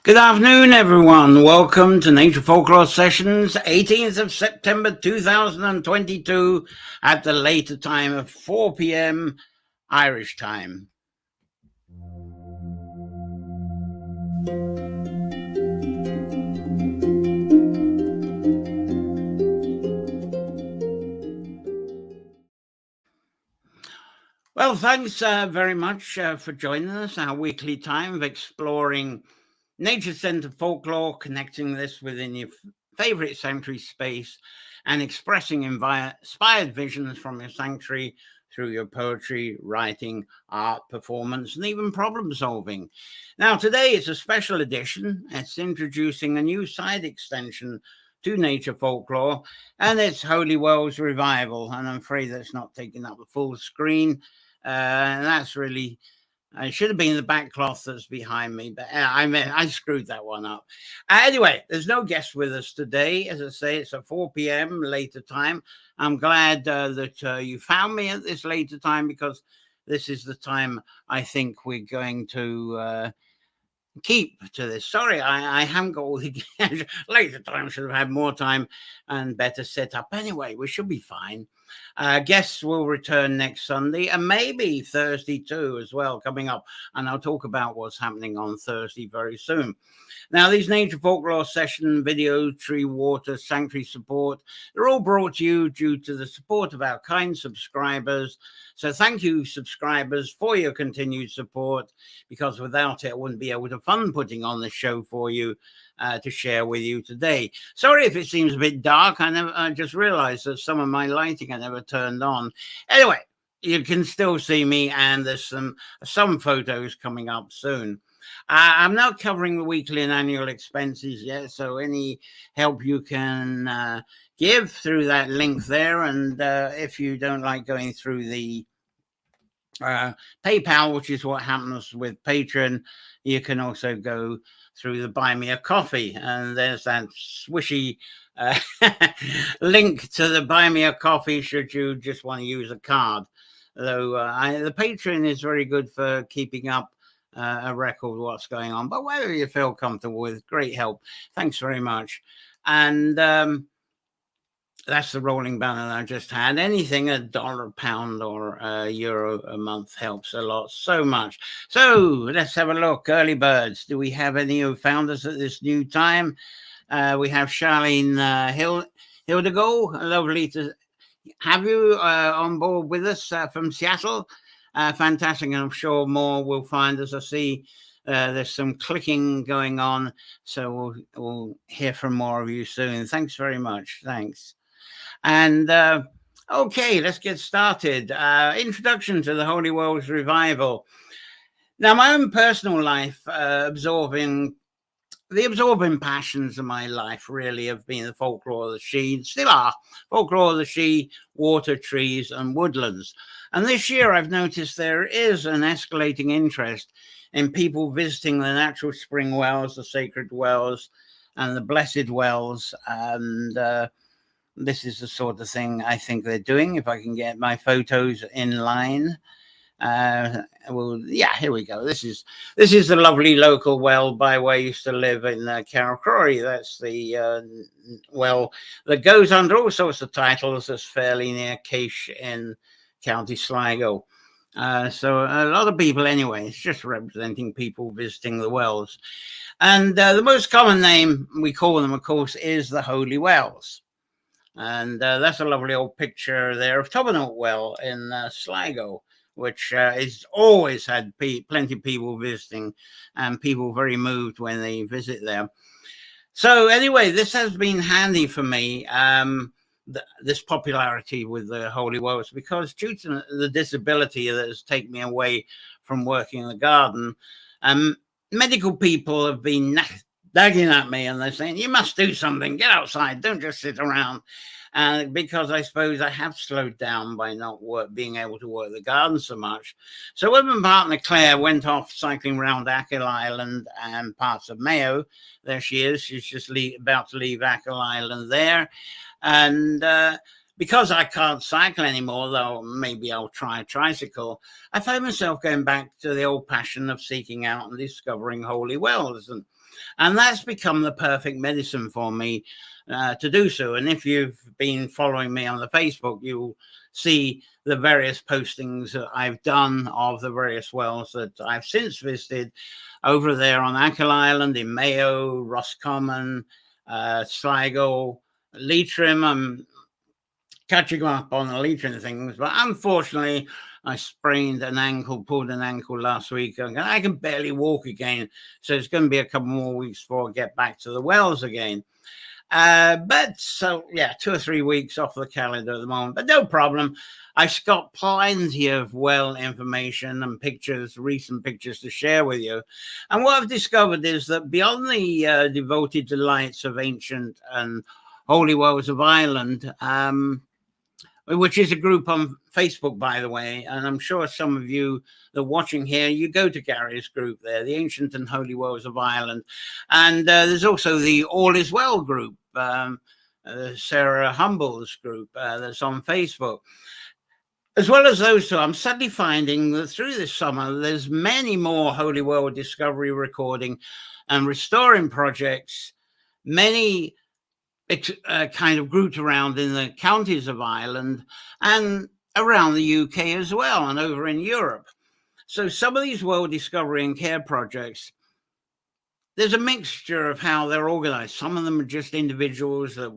Good afternoon, everyone. Welcome to Nature Folklore Sessions, 18th of September 2022 at the later time of 4 p.m. Irish time. Well, thanks very much for joining us, our weekly time of exploring nature-centered folklore, connecting this within your favorite sanctuary space and expressing inspired visions from your sanctuary through your poetry, writing, art, performance, and even problem solving. Now, today is a special edition. It's introducing a new side extension to Nature Folklore, and it's Holy Wells Revival. And I'm afraid that's not taking up the full screen. And that's really, it should have been the back cloth that's behind me, but I screwed that one up. Anyway, there's no guest with us today. As I say, it's at 4 p.m. later time. I'm glad that you found me at this later time, because this is the time I think we're going to keep to this. Sorry, I haven't got all the later time. Should have had more time and better set up. Anyway, we should be fine. Guests will return next Sunday and maybe Thursday too as well, coming up, and I'll talk about what's happening on Thursday very soon. Now, these Nature Folklore session videos, tree water, sanctuary support, they're all brought to you due to the support of our kind subscribers. So thank you, subscribers, for your continued support, because without it, I wouldn't be able to fund putting on the show for you to share with you today. Sorry if it seems a bit dark. I just realized that some of my lighting I never turned on. Anyway, you can still see me, and there's some photos coming up soon. I'm not covering the weekly and annual expenses yet, so any help you can give through that link there. And if you don't like going through the PayPal, which is what happens with Patreon, you can also go through the Buy Me a Coffee, and there's that swishy link to the Buy Me a Coffee should you just want to use a card. Though the Patreon is very good for keeping up a record of what's going on, but whatever you feel comfortable with, great help. Thanks very much. And that's the rolling banner that I just had. Anything $1, £1, or €1 a month helps a lot, so much. So let's have a look. Early birds. Do we have any who found us at this new time? We have Charlene Hildego. Lovely to have you on board with us from Seattle. Fantastic, and I'm sure more will find us. I see there's some clicking going on, so we'll hear from more of you soon. Thanks very much. Thanks. And okay, let's get started. Introduction to the Holy Wells Revival. Now, my own personal life, the absorbing passions of my life really have been the folklore of the Sidhe, still are, folklore of the Sidhe, water, trees, and woodlands. And this year I've noticed there is an escalating interest in people visiting the natural spring wells, the sacred wells, and the blessed wells. And this is the sort of thing I think they're doing. If I can get my photos in line. Well, yeah, here we go. This is the lovely local well by where I used to live in Carrowcrory. That's the well that goes under all sorts of titles. That's fairly near Cache in County Sligo. So a lot of people anyway. It's just representing people visiting the wells. And the most common name we call them, of course, is the Holy Wells. And that's a lovely old picture there of Tobernaut Well in Sligo, which has always had plenty of people visiting, and people very moved when they visit there. So anyway, this has been handy for me, this popularity with the Holy Wells, because due to the disability that has taken me away from working in the garden, medical people have been nagging at me, and they're saying, you must do something, get outside, don't just sit around. And because I suppose I have slowed down by not being able to work the garden so much. So when my partner Claire went off cycling around Achill Island and parts of Mayo, there she is. She's just about to leave Achill Island there. And because I can't cycle anymore, though maybe I'll try a tricycle, I find myself going back to the old passion of seeking out and discovering holy wells. And that's become the perfect medicine for me to do so. And if you've been following me on the Facebook, you'll see the various postings that I've done of the various wells that I've since visited over there on Achill Island, in Mayo, Roscommon, Sligo, Leitrim. I'm catching up on the Leitrim things, but unfortunately, I sprained an ankle, pulled an ankle last week, and I can barely walk again. So it's going to be a couple more weeks before I get back to the wells again. But so, yeah, 2 or 3 weeks off the calendar at the moment, but no problem. I've got plenty of well information and pictures, recent pictures to share with you. And what I've discovered is that beyond the devoted delights of ancient and holy wells of Ireland, which is a group on Facebook, by the way, and I'm sure some of you that are watching here, you go to Gary's group there, the Ancient and Holy Wells of Ireland. And there's also the All Is Well group, Sarah Humble's group that's on Facebook. As well as those two, I'm suddenly finding that through this summer, there's many more holy well discovery, recording and restoring projects, many kind of grouped around in the counties of Ireland and around the UK as well, and over in Europe. So some of these well discovery and care projects, there's a mixture of how they're organized. Some of them are just individuals that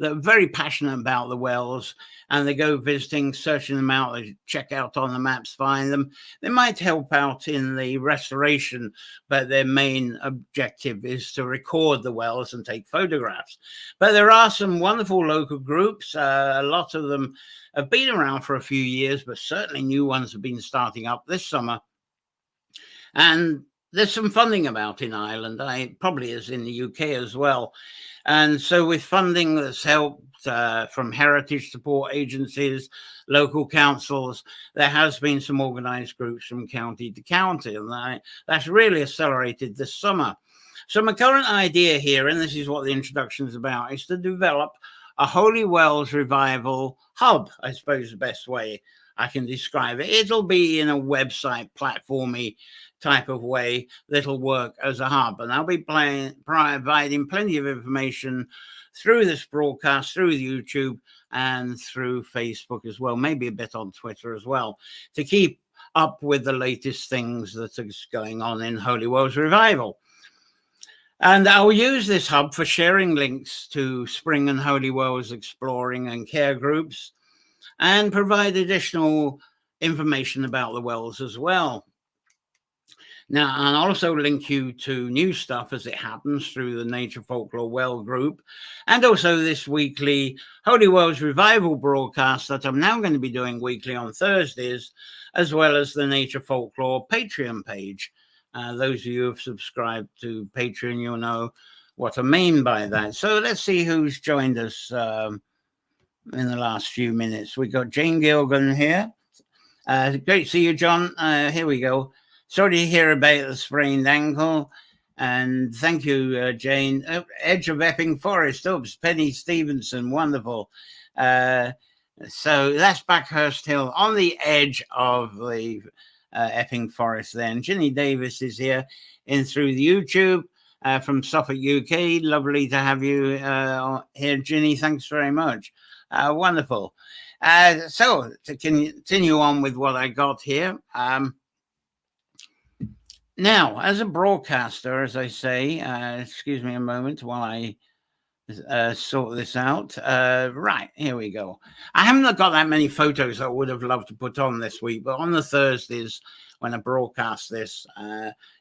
that are very passionate about the wells, and they go visiting, searching them out, they check out on the maps, find them. They might help out in the restoration, but their main objective is to record the wells and take photographs. But there are some wonderful local groups. A lot of them have been around for a few years, but certainly new ones have been starting up this summer. And there's some funding about in Ireland, probably is in the UK as well. And so with funding that's helped from heritage support agencies, local councils, there has been some organized groups from county to county, and that's really accelerated this summer. So my current idea here, and this is what the introduction is about, is to develop a Holy Wells revival hub, I suppose the best way I can describe it. It'll be in a website platformy type of way that'll work as a hub, and I'll be providing plenty of information through this broadcast, through YouTube and through Facebook as well, maybe a bit on Twitter as well, to keep up with the latest things that are going on in Holy Wells Revival. And I'll use this hub for sharing links to spring and holy wells exploring and care groups, and provide additional information about the wells as well. Now, and also link you to new stuff as it happens through the Nature Folklore Well group, and also this weekly Holy Wells Revival broadcast that I'm now going to be doing weekly on Thursdays, as well as the Nature Folklore Patreon page. Those of you who have subscribed to Patreon, you'll know what I mean by that. So let's see who's joined us in the last few minutes. We got Jane Gilgan here. Great to see you, John. Here we go. Sorry to hear about the sprained ankle. And thank you, Jane. Edge of Epping Forest. Oops, Penny Stevenson. Wonderful. So that's Backhurst Hill on the edge of the Epping Forest then. Ginny Davis is here in through the YouTube from Suffolk, UK. Lovely to have you here, Ginny. Thanks very much. Wonderful. So to continue on with what I got here. Now, as a broadcaster, as I say, excuse me a moment while I sort this out. Right, here we go. I haven't got that many photos I would have loved to put on this week, but on the Thursdays when I broadcast this,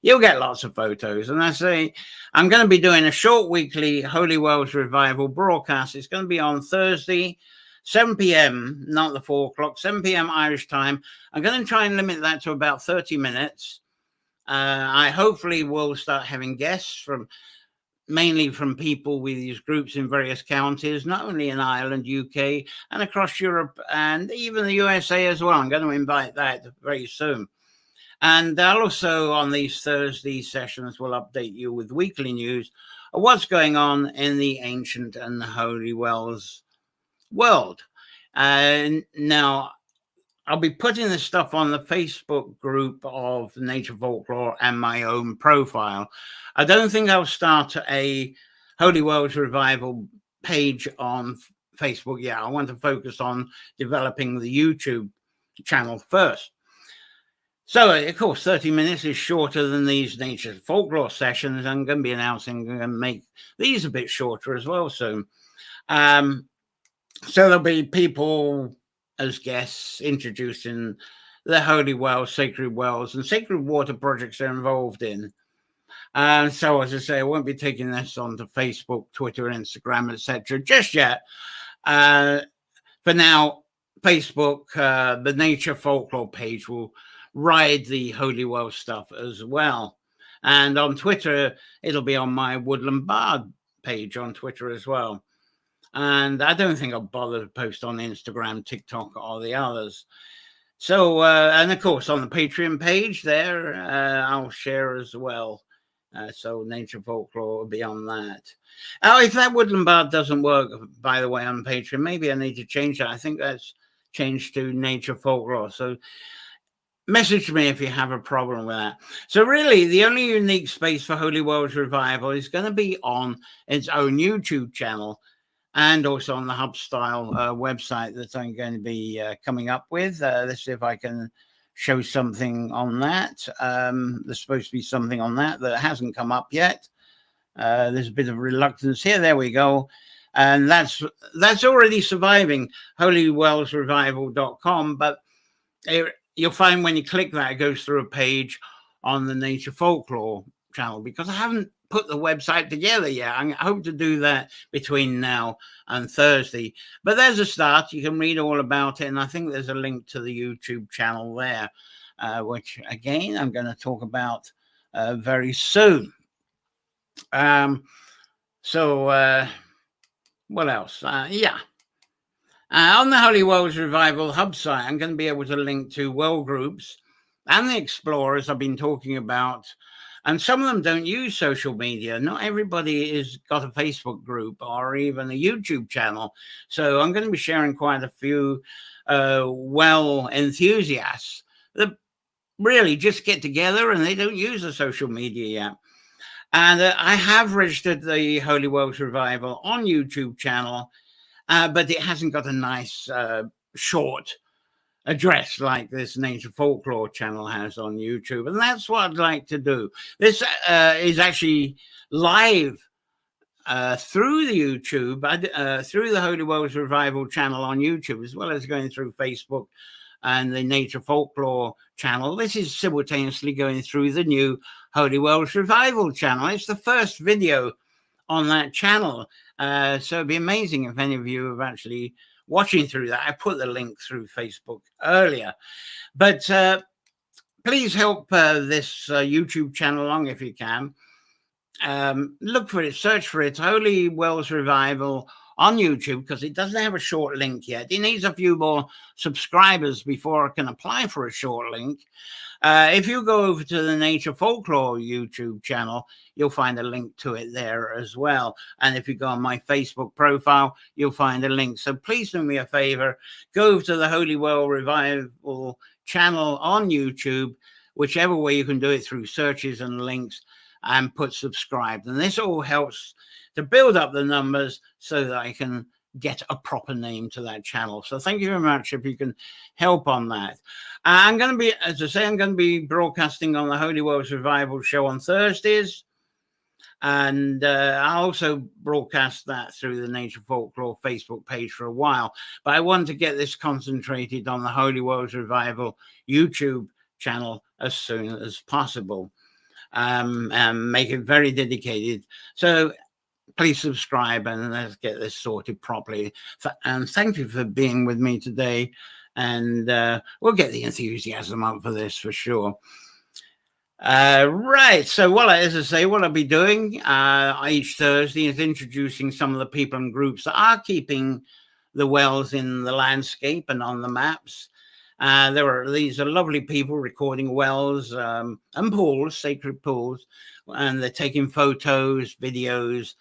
you'll get lots of photos. And I say, I'm going to be doing a short weekly Holy Wells Revival broadcast. It's going to be on Thursday, 7 p.m., not the 4 o'clock, 7 p.m. Irish time. I'm going to try and limit that to about 30 minutes. I hopefully will start having guests mainly from people with these groups in various counties, not only in Ireland, UK, and across Europe, and even the USA as well. I'm going to invite that very soon. And I'll also, on these Thursday sessions, will update you with weekly news of what's going on in the ancient and holy wells world. Now, I'll be putting this stuff on the Facebook group of Nature Folklore and my own profile. I don't think I'll start a Holy Wells Revival page on Facebook yet. I want to focus on developing the YouTube channel first. So, of course, 30 minutes is shorter than these Nature Folklore sessions. I'm going to be announcing, I'm going to make these a bit shorter as well soon. So there'll be people as guests introducing the holy wells, sacred wells, and sacred water projects they're involved in. So, as I say, I won't be taking this onto Facebook, Twitter, Instagram, etc. just yet. For now, Facebook, the Nature Folklore page will ride the holy well stuff as well. And on Twitter, it'll be on my Woodland Bard page on Twitter as well. And I don't think I'll bother to post on Instagram, TikTok, or the others. So, and of course, on the Patreon page there, I'll share as well. So Nature Folklore will be on that. If that Woodland Bard doesn't work, by the way, on Patreon, maybe I need to change that. I think that's changed to Nature Folklore. So message me if you have a problem with that. So really, the only unique space for Holy Wells Revival is going to be on its own YouTube channel, and also on the Hub Style website that I'm going to be coming up with. Let's see if I can show something on that. There's supposed to be something on that hasn't come up yet. There's a bit of reluctance here. There we go. And that's already surviving, holywellsrevival.com. But you'll find when you click that, it goes through a page on the Nature Folklore channel, because I haven't put the website together yet. I hope to do that between now and Thursday. But there's a start. You can read all about it. And I think there's a link to the YouTube channel there, which, again, I'm going to talk about very soon. What else? On the Holy Wells Revival hub site, I'm going to be able to link to well groups and the explorers I've been talking about. And some of them don't use social media. Not everybody has got a Facebook group or even a YouTube channel. So I'm going to be sharing quite a few well enthusiasts that really just get together and they don't use the social media yet. And I have registered the Holy Wells Revival on YouTube channel, but it hasn't got a nice short address like this Nature Folklore channel has on YouTube. And that's what I'd like to do. This is actually live through the YouTube, through the Holy Wells Revival channel on YouTube, as well as going through Facebook and the Nature Folklore channel. This is simultaneously going through the new Holy Wells Revival channel. It's the first video on that channel. So it'd be amazing if any of you have actually watching through that. I put the link through Facebook earlier. But please help this YouTube channel along if you can. Look for it, search for it, Holy Wells Revival on YouTube, because it doesn't have a short link yet. It needs a few more subscribers before it can apply for a short link. If you go over to the Nature Folklore YouTube channel, you'll find a link to it there as well. And if you go on my Facebook profile, you'll find a link. So please do me a favor, go over to the Holy Well Revival channel on YouTube, whichever way you can do it, through searches and links, and put subscribed. And this all helps to build up the numbers so that I can get a proper name to that channel. So thank you very much if you can help on that. I'm going to be, as I say, I'm going to be broadcasting on the Holy Wells Revival show on Thursdays. And I also broadcast that through the Nature Folklore Facebook page for a while. But I want to get this concentrated on the Holy Wells Revival YouTube channel as soon as possible, and make it very dedicated. So please subscribe and let's get this sorted properly. And thank you for being with me today. And we'll get the enthusiasm up for this for sure. Right. So, as I say, what I'll be doing each Thursday is introducing some of the people and groups that are keeping the wells in the landscape and on the maps. These are lovely people recording wells and pools, sacred pools, and they're taking photos, videos,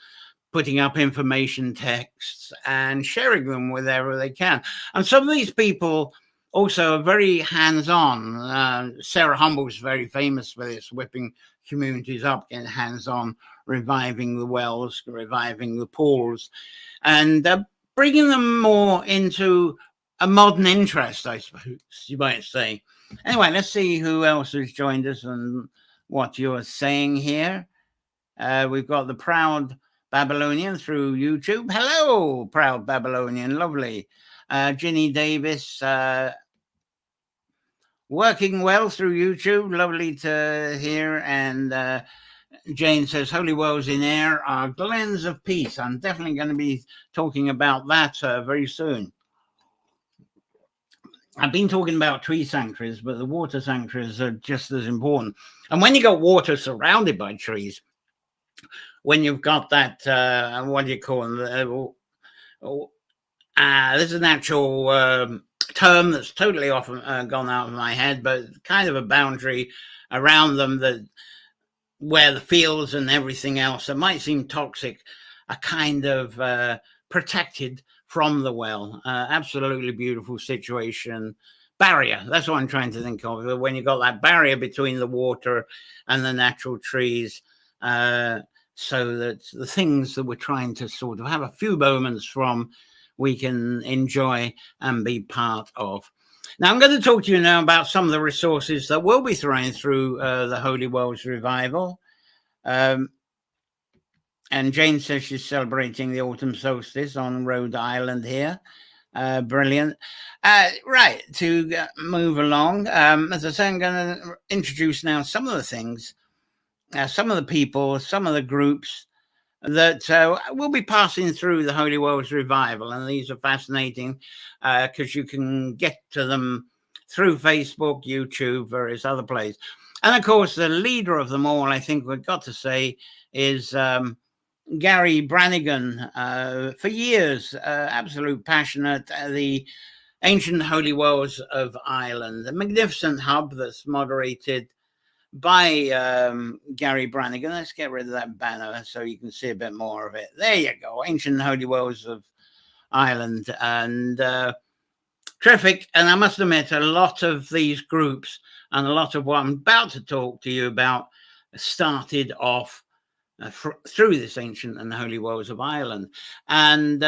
putting up information texts and sharing them wherever they can. And some of these people also are very hands-on. Sarah Humble's very famous for this, whipping communities up, getting hands-on, reviving the wells, reviving the pools, and bringing them more into a modern interest, I suppose you might say. Anyway, let's see who else has joined us and what you're saying here. We've got the Proud Babylonian through YouTube. Hello, Proud Babylonian. Lovely. Ginny Davis, working well through YouTube. Lovely to hear. And Jane says, Holy Wells in Air are glens of peace. I'm definitely going to be talking about that very soon. I've been talking about tree sanctuaries, but the water sanctuaries are just as important. And when you got water surrounded by trees, when you've got that, what do you call them? There's an actual term that's totally gone out of my head, but kind of a boundary around them that where the fields and everything else that might seem toxic are kind of protected from the well. Absolutely beautiful situation. Barrier, that's what I'm trying to think of. When you've got that barrier between the water and the natural trees, so that the things that we're trying to sort of have a few moments from, we can enjoy and be part of. Now, I'm going to talk to you now about some of the resources that will be thrown through the Holy Wells Revival. And Jane says she's celebrating the autumn solstice on Rhode Island here. Brilliant. Right, to move along, as I say, I'm going to introduce now some of the things, some of the people, some of the groups that will be passing through the Holy Wells Revival. And these are fascinating because you can get to them through Facebook, YouTube, various other places. And of course, the leader of them all, I think we've got to say, is Gary Brannigan. For years, absolute passionate, the Ancient Holy Wells of Ireland, a magnificent hub that's moderated by Gary Brannigan. Let's get rid of that banner so you can see a bit more of it. There you go, Ancient Holy Wells of Ireland. And terrific. And I must admit, a lot of these groups and a lot of what I'm about to talk to you about started off through this Ancient and Holy Wells of Ireland. And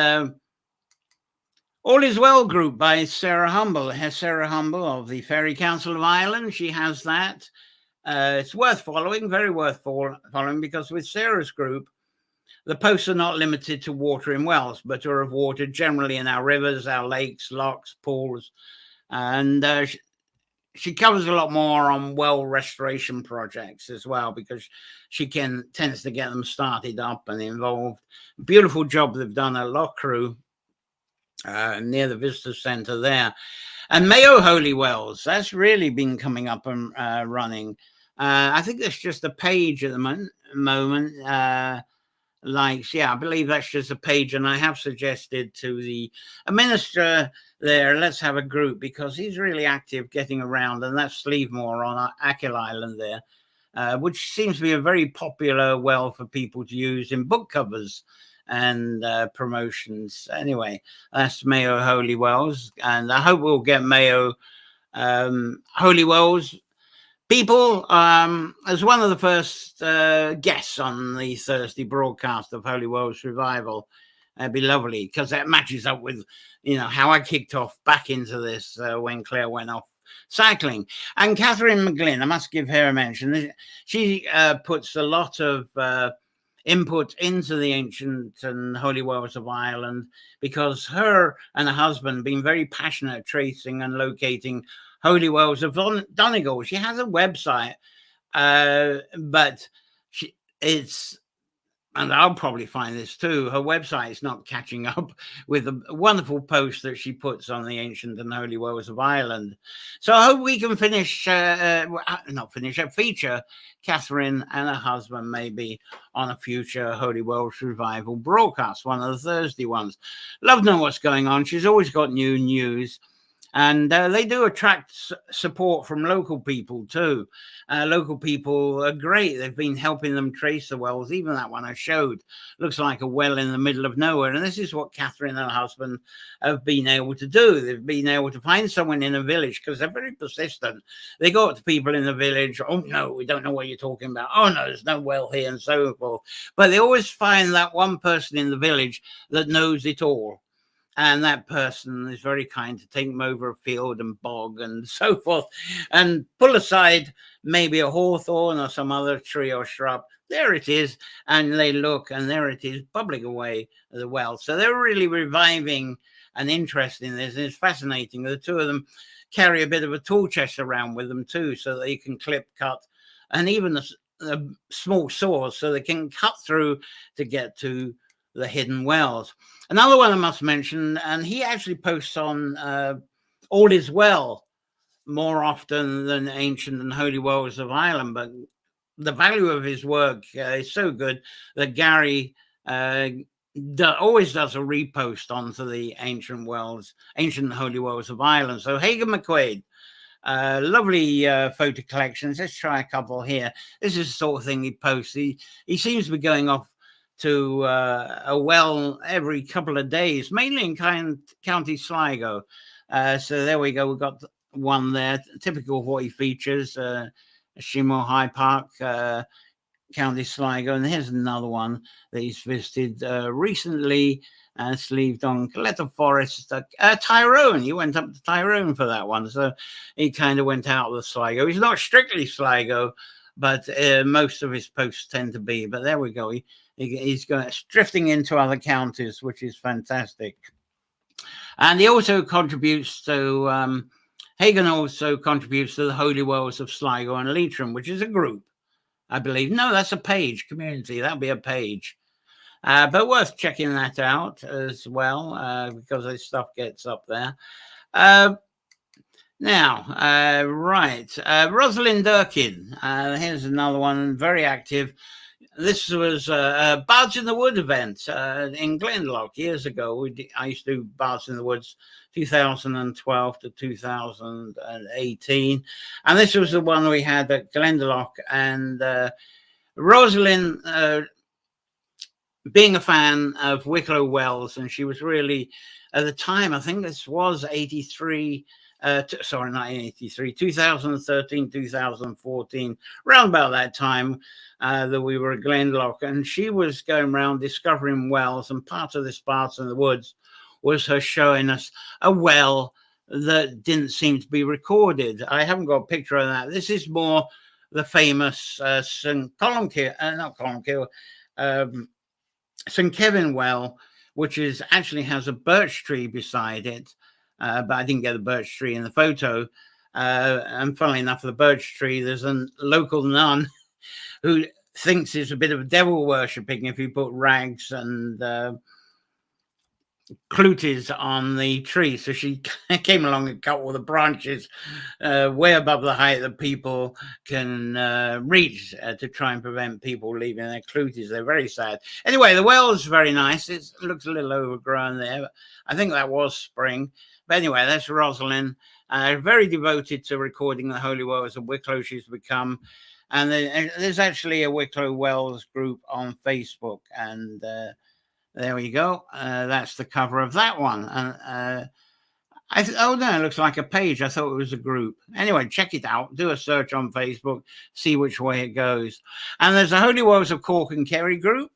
All Is Well group by Sarah Humble. Sarah Humble of the Fairy Council of Ireland. She has that. It's worth following, very worth following, because with Sarah's group, the posts are not limited to water in wells, but are of water generally in our rivers, our lakes, lochs, pools. And she covers a lot more on well restoration projects as well, because she tends to get them started up and involved. Beautiful job they've done at Loughcrew, near the visitor centre there. And Mayo Holy Wells, that's really been coming up and running. I think there's just a page at the moment. I believe that's just a page, and I have suggested to the minister there, let's have a group, because he's really active getting around, and that's Sleevemore on Achill Island there, which seems to be a very popular well for people to use in book covers and promotions. Anyway, that's Mayo Holy Wells, and I hope we'll get Mayo Holy Wells people as one of the first guests on the Thursday broadcast of Holy Wells Revival. It'd be lovely, because that matches up with, how I kicked off back into this when Claire went off cycling. And Catherine McGlynn, I must give her a mention. She puts a lot of input into the Ancient and Holy Wells of Ireland, because her and her husband have been very passionate at tracing and locating Holy Wells of Donegal. She has a website, but and I'll probably find this too, her website is not catching up with the wonderful posts that she puts on the Ancient and Holy Wells of Ireland. So I hope we can feature Catherine and her husband maybe on a future Holy Wells Revival broadcast, one of the Thursday ones. Love knowing what's going on. She's always got new news. And they do attract support from local people too. Local people are great. They've been helping them trace the wells. Even that one I showed looks like a well in the middle of nowhere. And this is what Catherine and her husband have been able to do. They've been able to find someone in a village, because they're very persistent. They go up to people in the village. Oh, no, we don't know what you're talking about. Oh, no, there's no well here, and so forth. But they always find that one person in the village that knows it all. And that person is very kind to take them over a field and bog and so forth, and pull aside maybe a hawthorn or some other tree or shrub. There it is. And they look, and there it is, bubbling away the well. So they're really reviving an interest in this. And it's fascinating. The two of them carry a bit of a tool chest around with them too, so they can clip, cut, and even a small saws, so they can cut through to get to the hidden wells. Another one I must mention, and he actually posts on All Is Well more often than Ancient and Holy Wells of Ireland, but the value of his work is so good that Gary always does a repost onto the Ancient and Holy Wells of Ireland. So Hagan McQuaid, lovely photo collections. Let's try a couple here. This is the sort of thing he posts. He seems to be going off to a well every couple of days, mainly in County Sligo. So there we go. We've got one there, typical of what he features, Shimo High Park, County Sligo. And here's another one that he's visited recently, sleeved on Coletta Forest, Tyrone. He went up to Tyrone for that one. So he kind of went out of the Sligo. He's not strictly Sligo, but most of his posts tend to be. But there we go. He's drifting into other counties, which is fantastic. And he also contributes to, Hagan also contributes to the Holy Wells of Sligo and Leitrim, which is a group, I believe. No, that's a page, community. That'll be a page. But worth checking that out as well, because this stuff gets up there. Now, right, Rosalind Durkin. Here's another one, very active. This was a Bards in the Wood event in Glendalough years ago. I used to do Bards in the Woods 2012 to 2018. And this was the one we had at Glendalough. And Rosalind, being a fan of Wicklow Wells, and she was really, at the time, I think this was 83, sorry, not 83, 2013, 2014, around about that time that we were at Glendalough, and she was going around discovering wells, and part of this Bards in the Woods was her showing us a well that didn't seem to be recorded. I haven't got a picture of that. This is more the famous St. Kevin well, which actually has a birch tree beside it. But I didn't get the birch tree in the photo. And funnily enough, the birch tree, there's a local nun who thinks it's a bit of devil worshipping if you put rags and cluties on the tree. So she came along and cut all the branches way above the height that people can reach to try and prevent people leaving their cluties. They're very sad. Anyway, the well is very nice. It looks a little overgrown there, but I think that was spring. But anyway, that's Rosalind, very devoted to recording the Holy Wells of Wicklow she's become. And there's actually a Wicklow Wells group on Facebook. And there we go. That's the cover of that one. And oh, no, it looks like a page. I thought it was a group. Anyway, check it out. Do a search on Facebook. See which way it goes. And there's a Holy Wells of Cork and Kerry group.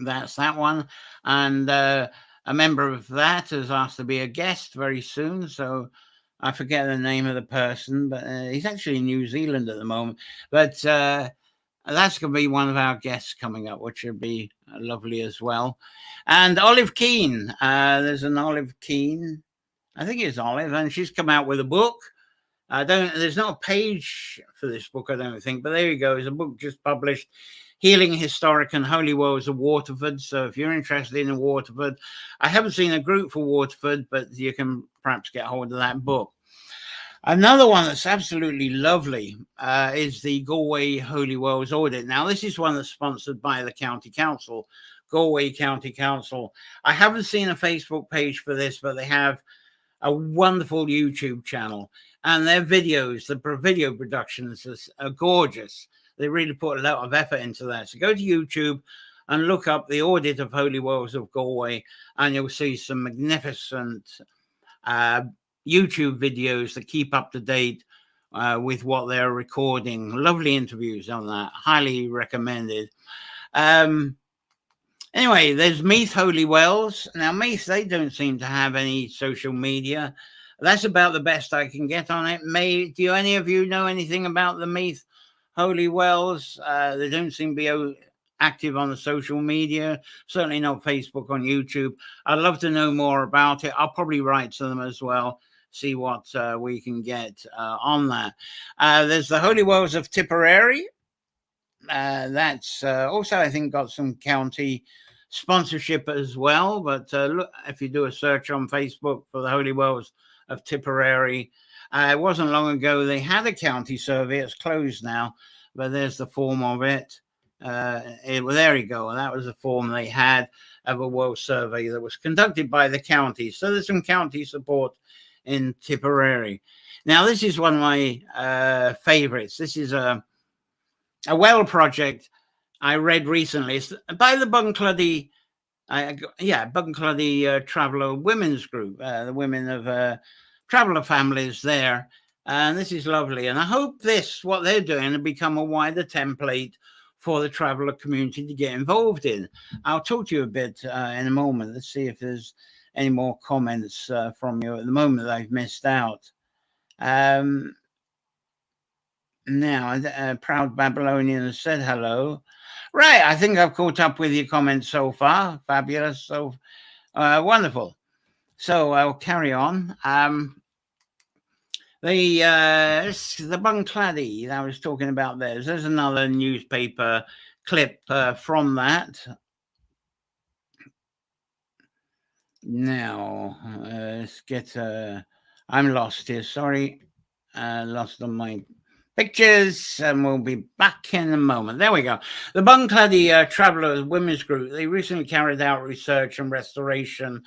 That's that one. And a member of that has asked to be a guest very soon. So I forget the name of the person, but he's actually in New Zealand at the moment. But that's going to be one of our guests coming up, which will be lovely as well. And Olive Keane. There's an Olive Keane. I think it's Olive, and she's come out with a book. There's not a page for this book, I don't think, but there you go. It's a book just published, Healing Historic and Holy Wells of Waterford. So if you're interested in Waterford, I haven't seen a group for Waterford, but you can perhaps get hold of that book. Another one that's absolutely lovely is the Galway Holy Wells Audit. Now, this is one that's sponsored by the County Council, Galway County Council. I haven't seen a Facebook page for this, but they have a wonderful YouTube channel, and their videos, the video productions are gorgeous. They really put a lot of effort into that. So go to YouTube and look up the audit of Holy Wells of Galway, and you'll see some magnificent YouTube videos that keep up to date with what they're recording. Lovely interviews on that. Highly recommended. Anyway, there's Meath Holy Wells. Now, Meath, they don't seem to have any social media. That's about the best I can get on it. Do any of you know anything about the Meath Holy Wells? They don't seem to be active on the social media, certainly not Facebook, on YouTube. I'd love to know more about it. I'll probably write to them as well, see what we can get on that. There's the Holy Wells of Tipperary. That's also, I think, got some county sponsorship as well. But look, if you do a search on Facebook for the Holy Wells of Tipperary, it wasn't long ago they had a county survey. It's closed now, but there's the form of it. There you go. That was the form they had of a world survey that was conducted by the county. So there's some county support in Tipperary. Now, this is one of my favorites. This is a well project I read recently. It's by the Bunclody, Bunclody Traveller Women's Group, the women of traveller families there. And this is lovely. And I hope what they're doing, will become a wider template for the traveller community to get involved in. I'll talk to you a bit in a moment. Let's see if there's any more comments from you at the moment that I've missed out. Now, Proud Babylonian has said hello. Right, I think I've caught up with your comments so far. Fabulous, so wonderful. So I'll carry on. The Bunclady that I was talking about there's another newspaper clip from that. Now, let's get... I'm lost here, sorry. Lost on my pictures, and we'll be back in a moment. There we go. The Bunclady Traveller Women's Group, they recently carried out research and restoration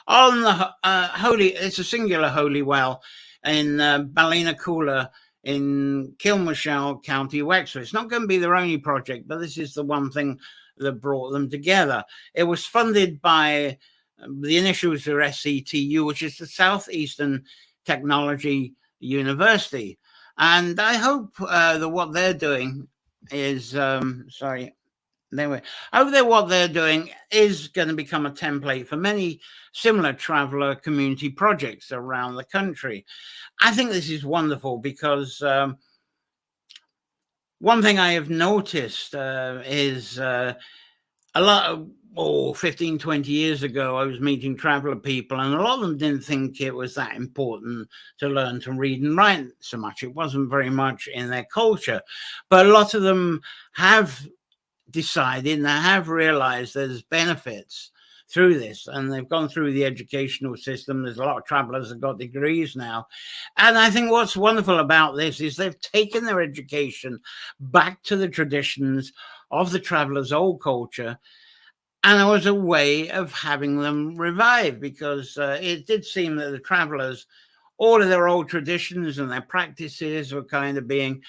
on the it's a singular holy well in Ballinacoola in Kilmashall, County Wexford. It's not going to be their only project, but this is the one thing that brought them together. It was funded by the initials are SCTU, which is the Southeastern Technology University. And I hope that what they're doing is, what they're doing is going to become a template for many similar traveller community projects around the country. I think this is wonderful because one thing I have noticed is a lot of 15, 20 years ago, I was meeting traveller people, and a lot of them didn't think it was that important to learn to read and write so much. It wasn't very much in their culture. But a lot of them have decided and have realized there's benefits through this, and they've gone through the educational system. There's a lot of travellers that got degrees now. And I think what's wonderful about this is they've taken their education back to the traditions of the travellers' old culture. And it was a way of having them revive, because it did seem that the travellers, all of their old traditions and their practices were kind of being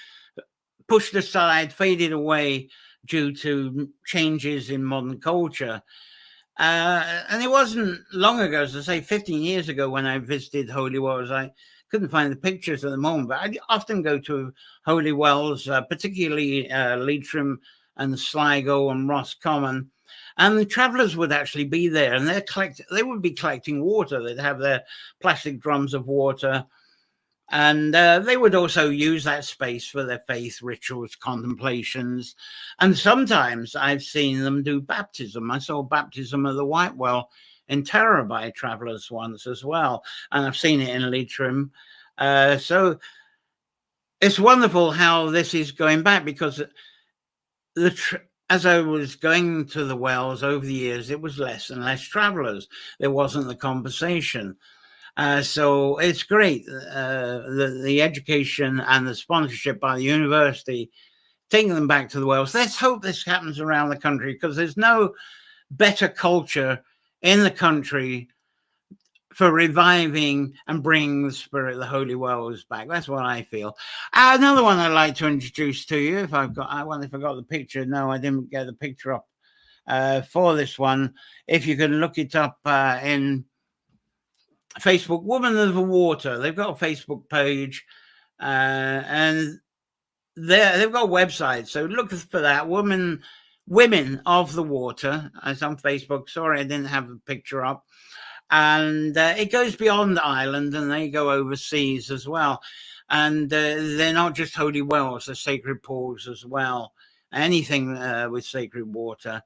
pushed aside, faded away due to changes in modern culture. And it wasn't long ago, as I say, 15 years ago when I visited Holy Wells. I couldn't find the pictures at the moment, but I often go to Holy Wells, particularly Leitrim and Sligo and Roscommon. And the travellers would actually be there, and they would be collecting water. They'd have their plastic drums of water, and they would also use that space for their faith rituals, contemplations. And sometimes I've seen them do baptism. I saw baptism of the White Well in Tara by travellers once as well, and I've seen it in Leitrim. So it's wonderful how this is going back, because as I was going to the wells over the years, it was less and less travellers. There wasn't the conversation. So it's great, the education and the sponsorship by the university, taking them back to the wells. Let's hope this happens around the country, because there's no better culture in the country for reviving and bringing the spirit of the holy wells back. That's what I feel. Another one I'd like to introduce to you, I wonder if I got the picture. No, I didn't get the picture up for this one. If you can look it up in Facebook, Women of the Water. They've got a Facebook page, and they've got a website. So look for that, Women of the Water. It's on Facebook. Sorry, I didn't have the picture up. And it goes beyond Ireland, and they go overseas as well. And they're not just holy wells, they're sacred pools as well. Anything with sacred water.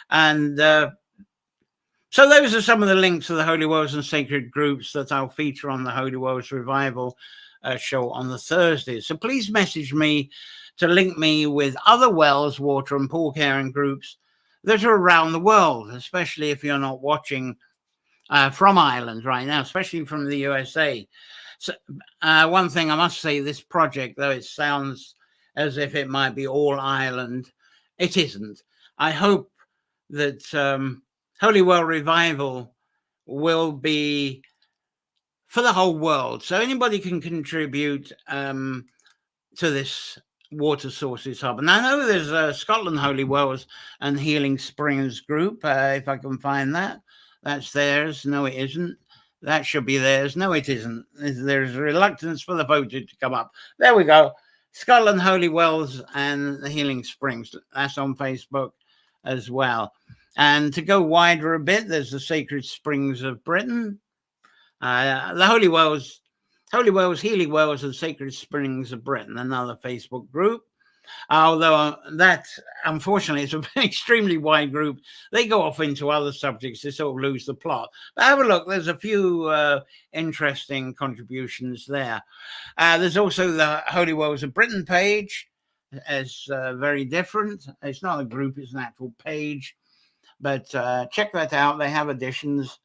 And so those are some of the links to the holy wells and sacred groups that I'll feature on the Holy Wells Revival show on the Thursdays. So please message me to link me with other wells, water and pool caring groups that are around the world, especially if you're not watching from Ireland right now, especially from the USA. So one thing I must say, this project, though it sounds as if it might be all Ireland, it isn't. I hope that Holy Well Revival will be for the whole world. So anybody can contribute to this water sources hub. And I know there's a Scotland Holy Wells and Healing Springs group, if I can find that. That's theirs. No, it isn't. That should be theirs. No, it isn't. There's reluctance for the photo to come up. There we go. Scotland Holy Wells and the Healing Springs. That's on Facebook as well. And to go wider a bit, there's the Sacred Springs of Britain. The Holy Wells, Healing Wells, and Sacred Springs of Britain, another Facebook group. Although that, unfortunately, it's an extremely wide group. They go off into other subjects. They sort of lose the plot. But have a look. There's a few interesting contributions there. There's also the Holy Wells of Britain page. It's very different. It's not a group. It's an actual page. But check that out. They have additions.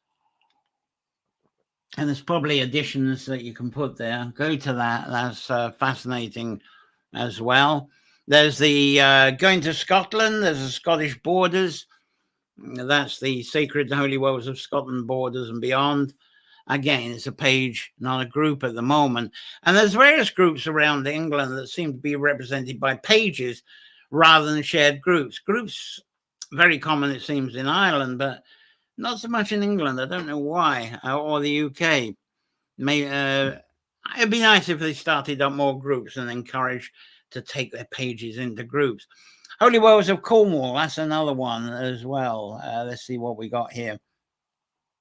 And there's probably additions that you can put there. Go to that. That's fascinating as well. There's the going to Scotland. There's the Scottish Borders. That's the Sacred and Holy Wells of Scotland Borders and Beyond. Again, it's a page, not a group at the moment. And there's various groups around England that seem to be represented by pages rather than shared groups. Groups, very common, it seems, in Ireland, but not so much in England. I don't know why, or the UK. It'd be nice if they started up more groups and encouraged to take their pages into groups. Holy Wells of Cornwall, that's another one as well. Let's see what we got here.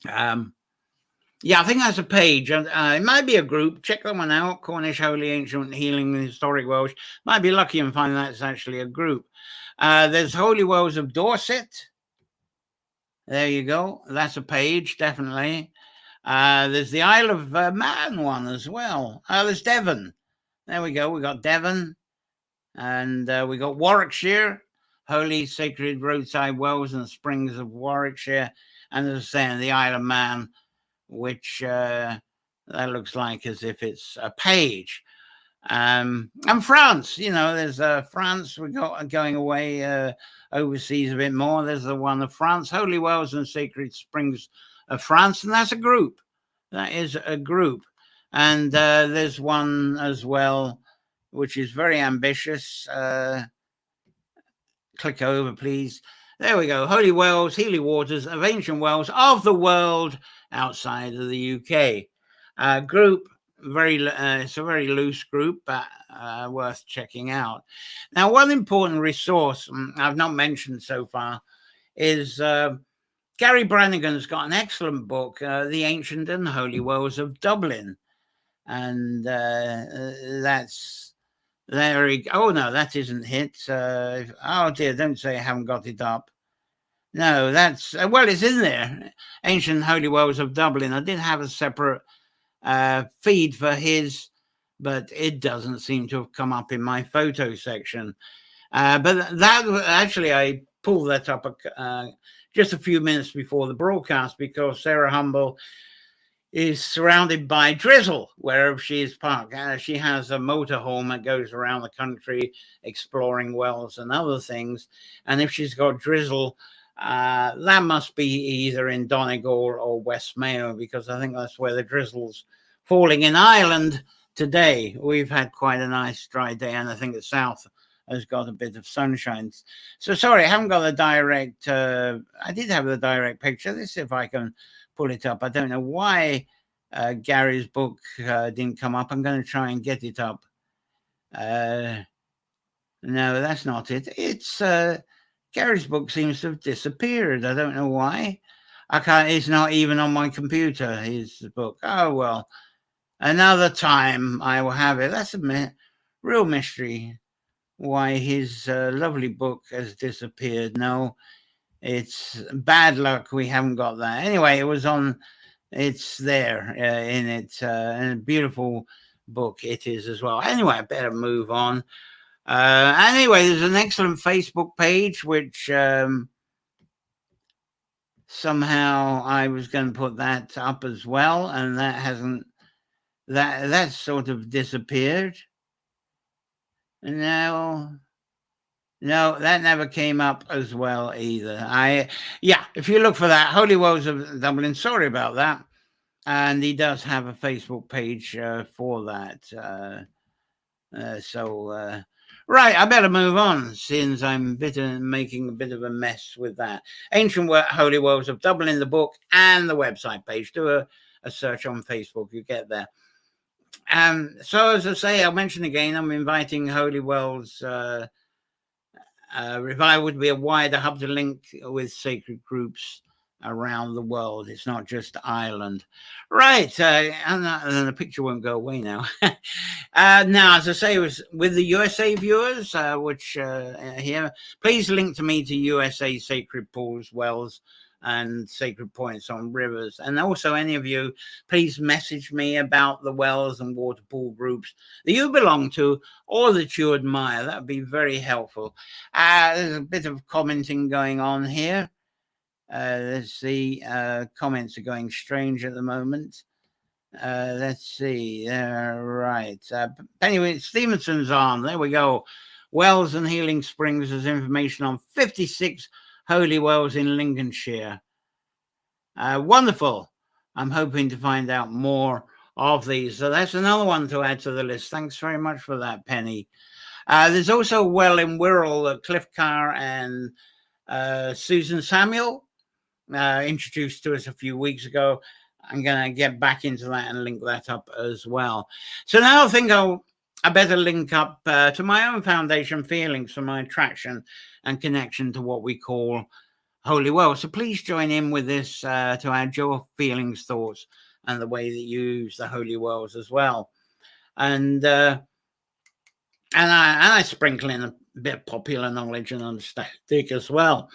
Yeah, I think that's a page. It might be a group. Check that one out. Cornish Holy Ancient Healing Historic Welsh. Might be lucky and find that's actually a group. There's Holy Wells of Dorset. There you go. That's a page, definitely. There's the Isle of Man one as well. There's Devon. There we go. We got Devon. And we got Warwickshire, Holy Sacred Roadside Wells and Springs of Warwickshire. And as I say, the Isle of Man, which that looks like as if it's a page. And France, you know, there's France. We got going away overseas a bit more. There's the one of France, Holy Wells and Sacred Springs of France. And that's a group. That is a group. And there's one as well, which is very ambitious. Click over, please. There we go. Holy Wells, Healing Waters of Ancient Wells of the World outside of the UK. Group, it's a very loose group, but worth checking out. Now, one important resource I've not mentioned so far is Gary Brannigan's got an excellent book, The Ancient and Holy Wells of Dublin. And that's there. Oh no, that isn't it. Oh dear, don't say I haven't got it up. No, that's well, it's in there. Ancient Holy Wells of Dublin. I did have a separate feed for his, but it doesn't seem to have come up in my photo section. But that actually, I pulled that up just a few minutes before the broadcast because Sarah Humble is surrounded by drizzle wherever she is parked. She has a motorhome that goes around the country exploring wells and other things. And if she's got drizzle That must be either in Donegal or West Mayo, because I think that's where the drizzle's falling in Ireland today. We've had quite a nice dry day, and I think the south has got a bit of sunshine. So sorry, I haven't got the direct. I did have the direct picture. Let's see if I can pull it up. I don't know why Gary's book didn't come up. I'm going to try and get it up. No, that's not it. It's Gary's book seems to have disappeared. I don't know why. I can't. It's not even on my computer. His book. Oh well. Another time I will have it. That's a real mystery why his lovely book has disappeared. No, it's bad luck. We haven't got that. Anyway, it was on. It's there in it. And a beautiful book it is as well. Anyway, I better move on. Anyway, there's an excellent Facebook page which somehow I was going to put that up as well, and that hasn't. That's sort of disappeared. No, that never came up as well either. If you look for that, Holy Wells of Dublin. Sorry about that. And he does have a Facebook page for that. Right, I better move on since I'm making a bit of a mess with that. Ancient Holy Wells of Dublin, the book, and the website page. Do a search on Facebook, you get there. So as I say, I'll mention again, I'm inviting Holy Wells Revival to be a wider hub to link with sacred groups around the world. It's not just Ireland. Right, and the picture won't go away now. Now, as I say, with the USA viewers, which here, please link to me to USA sacred pools, wells, and sacred points on rivers. And also, any of you, please message me about the wells and water pool groups that you belong to or that you admire. That would be very helpful. There's a bit of commenting going on here. Let's see. Comments are going strange at the moment. Let's see. Right. Anyway, Stevenson's on. There we go. Wells and Healing Springs has information on 56 holy wells in Lincolnshire. Wonderful. I'm hoping to find out more of these. So that's another one to add to the list. Thanks very much for that, Penny. There's also a well in Wirral, Cliff Carr and Susan Samuel introduced to us a few weeks ago. I'm going to get back into that and link that up as well. So now I think I better link up to my own foundation feelings for my attraction and connection to what we call holy wells. So please join in with this to add your feelings, thoughts, and the way that you use the holy wells as well. And I sprinkle in a bit of popular knowledge and understanding as well.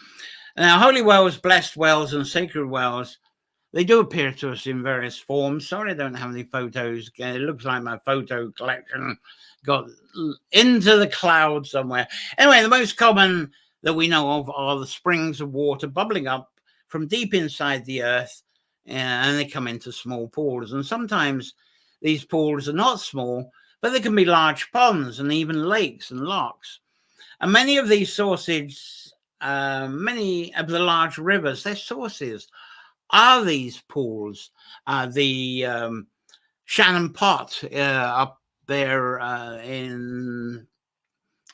Now, holy wells, blessed wells, and sacred wells, they do appear to us in various forms. Sorry, I don't have any photos. It looks like my photo collection got into the cloud somewhere. Anyway, the most common that we know of are the springs of water bubbling up from deep inside the earth, and they come into small pools. And sometimes these pools are not small, but they can be large ponds and even lakes and lochs. And many of these sources, many of the large rivers, their sources are these pools. The Shannon Pot up there in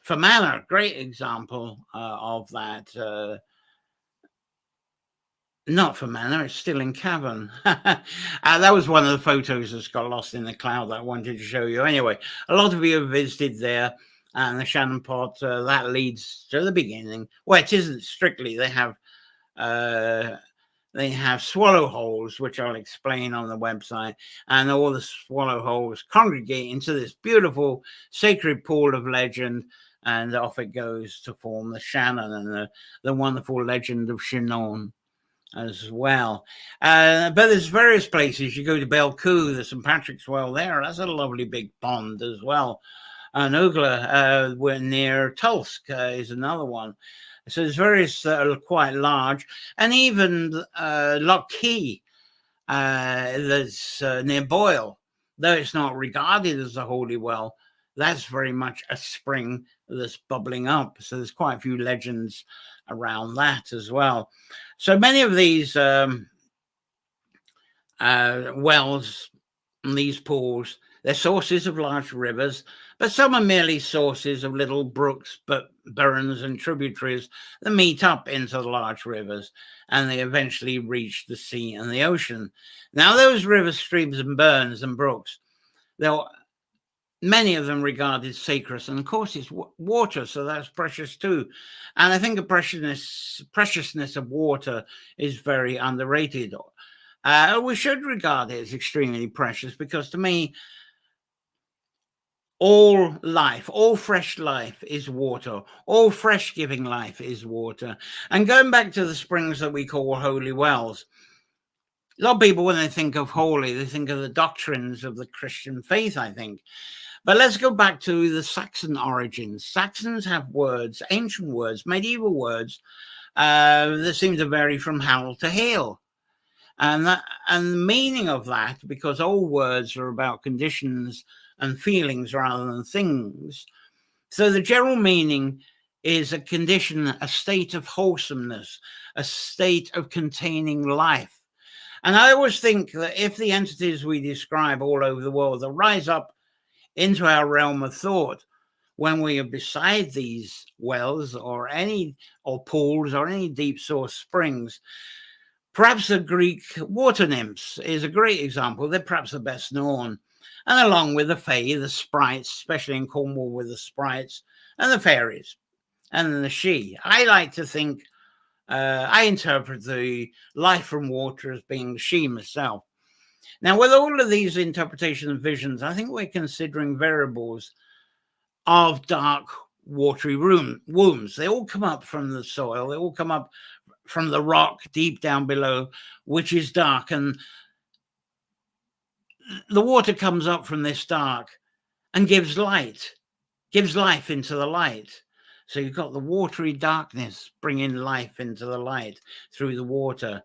Fermanagh, great example of that. Not Fermanagh, it's still in Cavan. That was one of the photos that's got lost in the cloud that I wanted to show you. Anyway, a lot of you have visited there, and the Shannon Pot, that leads to the beginning. Well, it isn't strictly. They have swallow holes, which I'll explain on the website, and all the swallow holes congregate into this beautiful sacred pool of legend, and off it goes to form the Shannon and the wonderful legend of Shannon as well. But there's various places. You go to Belcoo, the St. Patrick's Well there. That's a lovely big pond as well. And Ugla, we're near Tulsk, is another one. So there's various that are quite large. And even Loch Key, that's near Boyle, though it's not regarded as a holy well, that's very much a spring that's bubbling up. So there's quite a few legends around that as well. So many of these wells and these pools, they're sources of large rivers, but some are merely sources of little brooks, burns and tributaries that meet up into the large rivers, and they eventually reach the sea and the ocean. Now, those rivers, streams and burns and brooks, many of them regarded sacred, and of course it's water, so that's precious too. And I think the preciousness of water is very underrated. We should regard it as extremely precious, because to me, all life, all fresh life is water. All fresh giving life is water. And going back to the springs that we call holy wells, a lot of people, when they think of holy, they think of the doctrines of the Christian faith, I think. But let's go back to the Saxon origins. Saxons have words, ancient words, medieval words, that seem to vary from Heil to Heil. And the meaning of that, because all words are about conditions and feelings rather than things. So the general meaning is a condition, a state of wholesomeness, a state of containing life. And I always think that if the entities we describe all over the world that rise up into our realm of thought, when we are beside these wells or pools or any deep source springs, perhaps the Greek water nymphs is a great example. They're perhaps the best known. And along with the fae, the sprites, especially in Cornwall with the sprites, and the fairies, and the she. I like to think, I interpret the life from water as being the she myself. Now, with all of these interpretations and visions, I think we're considering variables of dark, watery wombs. They all come up from the soil. They all come up from the rock deep down below, which is dark. And the water comes up from this dark and gives light, gives life into the light. So you've got the watery darkness bringing life into the light through the water.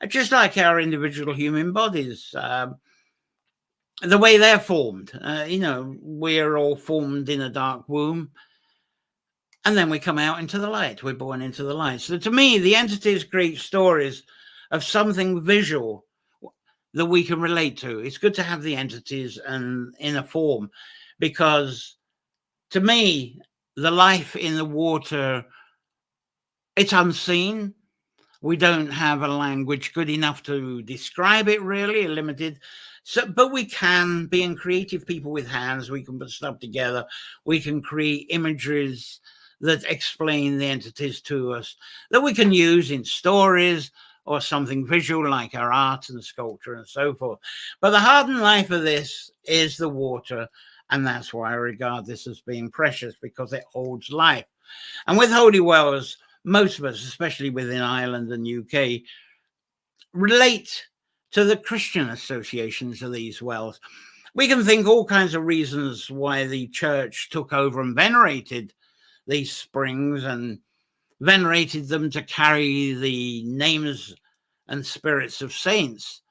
Just like our individual human bodies, the way they're formed. We're all formed in a dark womb, and then we come out into the light. We're born into the light. So to me, the entities create stories of something visual that we can relate to. It's good to have the entities and in a form, because to me, the life in the water, it's unseen. We don't have a language good enough to describe it, really, limited. So, but we can, being creative people with hands, we can put stuff together. We can create images that explain the entities to us, that we can use in stories or something visual like our art and sculpture and so forth. But the heart and life of this is the water, and that's why I regard this as being precious, because it holds life. And with holy wells, most of us, especially within Ireland and UK, relate to the Christian associations of these wells. We can think all kinds of reasons why the church took over and venerated these springs and venerated them to carry the names and spirits of saints.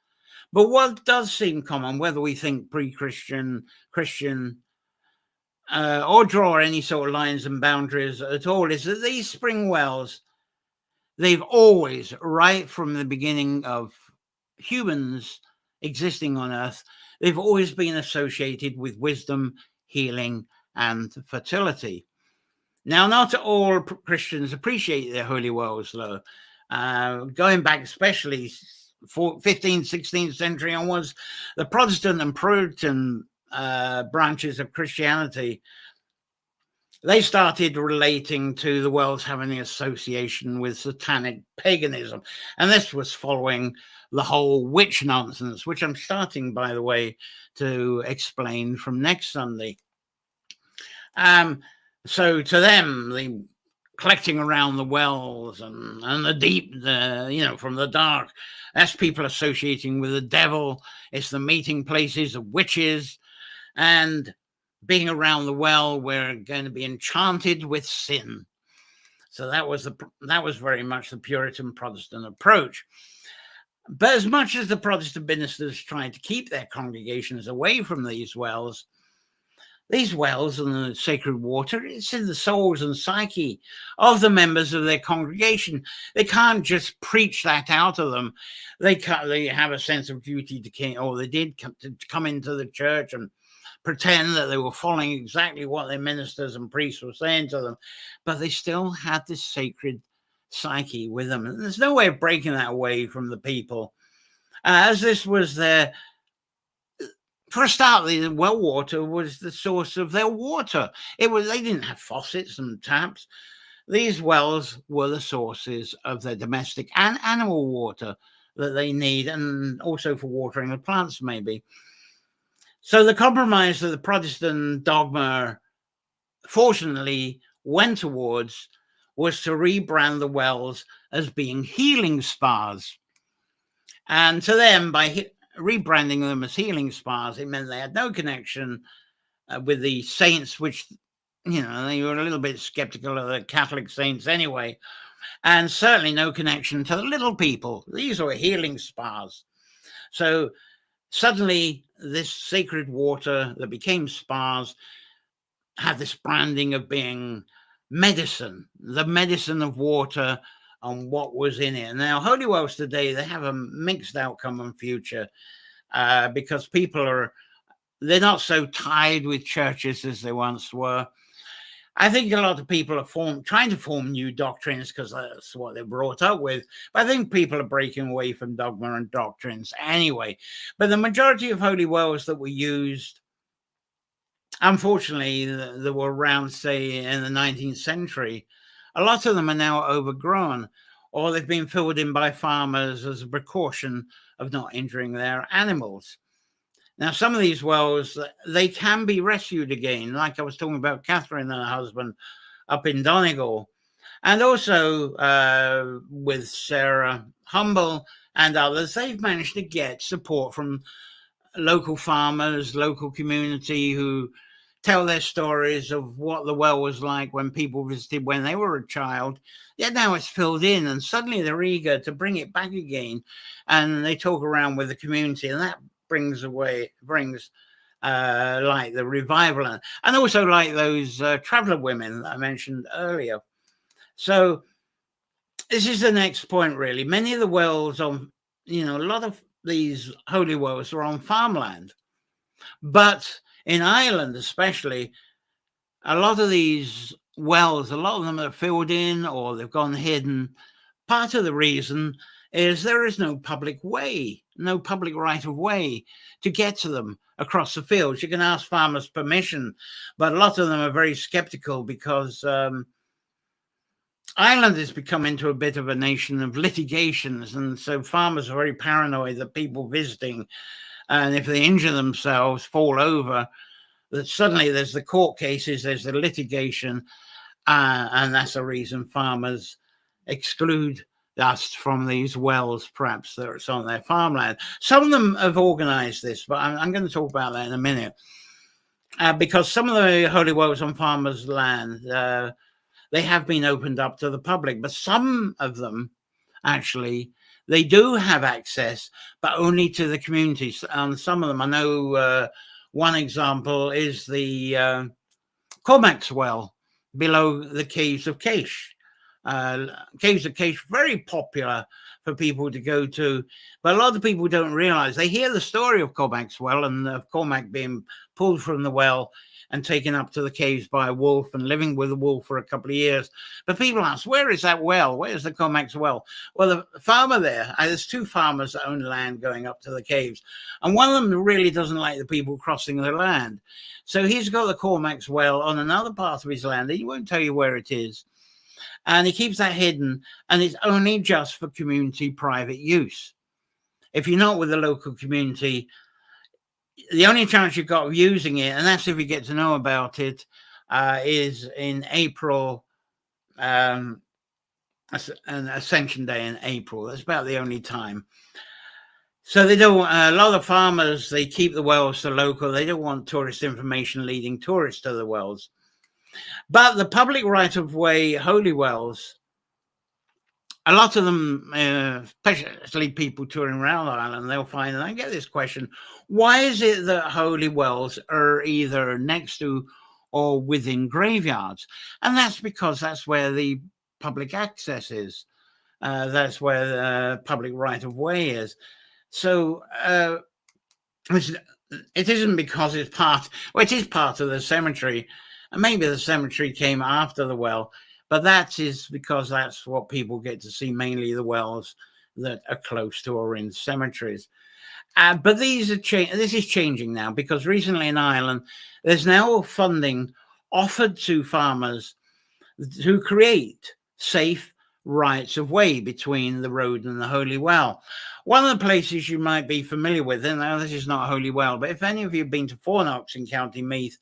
But what does seem common, whether we think pre-Christian, Christian, or draw any sort of lines and boundaries at all, is that these spring wells, they've always, right from the beginning of humans existing on Earth, they've always been associated with wisdom, healing, and fertility. Now, not all Christians appreciate their holy wells, though. Going back especially 15th, 16th century onwards, the Protestant and Puritan branches of Christianity, they started relating to the wells having an association with satanic paganism. And this was following the whole witch nonsense, which I'm starting, by the way, to explain from next Sunday. So to them, the collecting around the wells and the deep, from the dark, that's people associating with the devil. It's the meeting places of witches, and being around the well, we're going to be enchanted with sin. So that was very much the Puritan Protestant approach. But as much as the Protestant ministers tried to keep their congregations away from these wells, These wells and the sacred water, it's in the souls and psyche of the members of their congregation. They can't just preach that out of them. They have a sense of duty to, or they did to come into the church and pretend that they were following exactly what their ministers and priests were saying to them, but they still had this sacred psyche with them. And there's no way of breaking that away from the people. As this was their, for a start, the well water was the source of their water. They didn't have faucets and taps. These wells were the sources of their domestic and animal water that they need, and also for watering the plants, maybe. So the compromise that the Protestant dogma fortunately went towards was to rebrand the wells as being healing spas. And to them, by rebranding them as healing spas, it meant they had no connection with the saints, which, you know, they were a little bit skeptical of the Catholic saints anyway, and certainly no connection to the little people. These were healing spas. So suddenly this sacred water that became spas had this branding of being medicine, the medicine of water and what was in it. Now, holy wells today, they have a mixed outcome and future because people they're not so tied with churches as they once were. I think a lot of people are trying to form new doctrines because that's what they're brought up with. But I think people are breaking away from dogma and doctrines anyway. But the majority of holy wells that were used, unfortunately, that were around, say, in the 19th century, a lot of them are now overgrown, or they've been filled in by farmers as a precaution of not injuring their animals. Now, some of these wells, they can be rescued again, like I was talking about Catherine and her husband up in Donegal, and also with Sarah Humble and others. They've managed to get support from local farmers, local community who tell their stories of what the well was like when people visited when they were a child. Yet now it's filled in, and suddenly they're eager to bring it back again. And they talk around with the community, and that brings like the revival, and also like those traveler women that I mentioned earlier. So this is the next point, really. Many of the wells on, a lot of these holy wells are on farmland, but in Ireland especially, a lot of these wells, a lot of them are filled in or they've gone hidden. Part of the reason is there is no public way, no public right of way to get to them across the fields. You can ask farmers permission, but a lot of them are very skeptical because Ireland has become into a bit of a nation of litigations, and so farmers are very paranoid that people visiting, and if they injure themselves, fall over, that suddenly there's the court cases, there's the litigation, and that's the reason farmers exclude us from these wells, perhaps that's on their farmland. Some of them have organized this, but I'm going to talk about that in a minute, because some of the holy wells on farmers' land, they have been opened up to the public, but some of them, actually, they do have access, but only to the communities. And some of them, I know one example is the Cormac's well below the Caves of Caish. Caves of Caish, very popular for people to go to, but a lot of people don't realize. They hear the story of Cormac's well and of Cormac being pulled from the well and taken up to the caves by a wolf and living with a wolf for a couple of years. But people ask, where is that well? Where is the Cormac's well? Well, the farmer there, there's two farmers that own land going up to the caves, and one of them really doesn't like the people crossing the land. So he's got the Cormac's well on another part of his land, and he won't tell you where it is. And he keeps that hidden, and it's only just for community private use. If you're not with the local community, the only chance you've got of using it, and that's if you get to know about it, is in April, an Ascension Day in April. That's about the only time. So they don't. A lot of farmers, they keep the wells to local. They don't want tourist information leading tourists to the wells. But the public right of way holy wells, a lot of them, especially people touring around Ireland, they'll find, and I get this question, why is it that holy wells are either next to or within graveyards? And that's because that's where the public access is. That's where the public right of way is. So it isn't because it's well, it is part of the cemetery. And maybe the cemetery came after the well, but that is because that's what people get to see, mainly the wells that are close to or in cemeteries. But this is changing now, because recently in Ireland, there's now funding offered to farmers to create safe rights of way between the road and the holy well. One of the places you might be familiar with, and now this is not a holy well, but if any of you have been to Fornox in County Meath,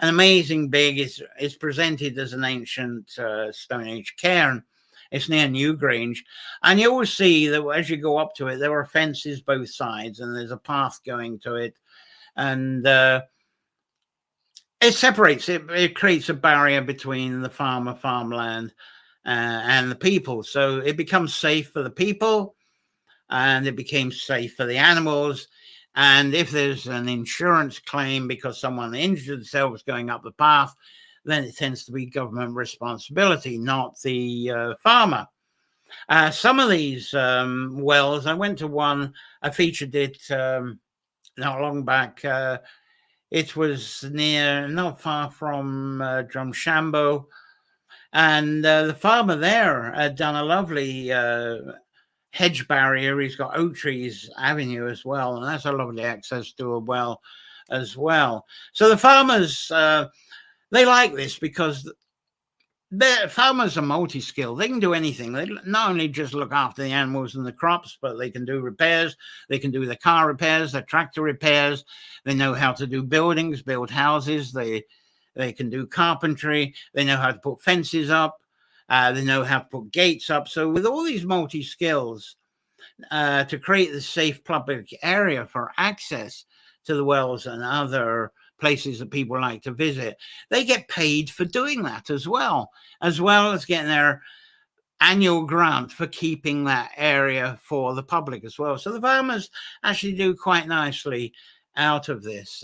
an amazing big is presented as an ancient Stone Age cairn. It's near Newgrange, and you will see that as you go up to it, there are fences both sides, and there's a path going to it, and it separates it. It creates a barrier between the farmland and the people, so it becomes safe for the people, and it became safe for the animals. And if there's an insurance claim because someone injured themselves going up the path, then it tends to be government responsibility, not the farmer. Some of these wells, I went to one, I featured it not long back. It was not far from Drumshambo. And the farmer there had done a lovely hedge barrier. He's got oak trees avenue as well, and that's a lovely access to a well as well. So the farmers, they like this because farmers are multi-skilled. They can do anything. They not only just look after the animals and the crops, but they can do repairs. They can do the car repairs, the tractor repairs. They know how to do buildings, build houses. They can do carpentry. They know how to put fences up. They know how to put gates up. So with all these multi-skills, to create the safe public area for access to the wells and other places that people like to visit, they get paid for doing that as well as getting their annual grant for keeping that area for the public as well. So the farmers actually do quite nicely out of this.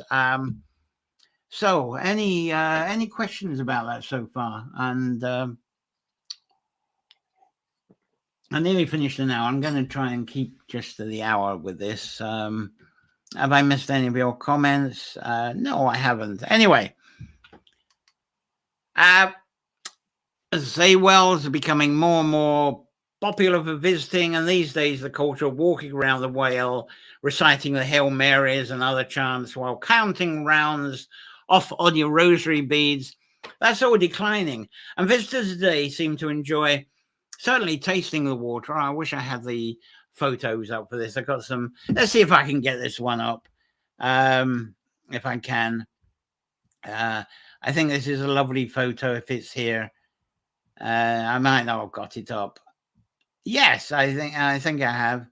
So any questions about that so far? And I'm nearly finished now. I'm going to try and keep just to the hour with this. Have I missed any of your comments? No, I haven't. Anyway, as I say, wells are becoming more and more popular for visiting, and these days the culture of walking around the well, reciting the Hail Marys and other chants while counting rounds off on your rosary beads, that's all declining. And visitors today seem to enjoy certainly tasting the water. I wish I had the photos up for this. I've got some. Let's see if I can get this one up. If I can. I think this is a lovely photo if it's here. I might not have got it up. Yes, I think I have.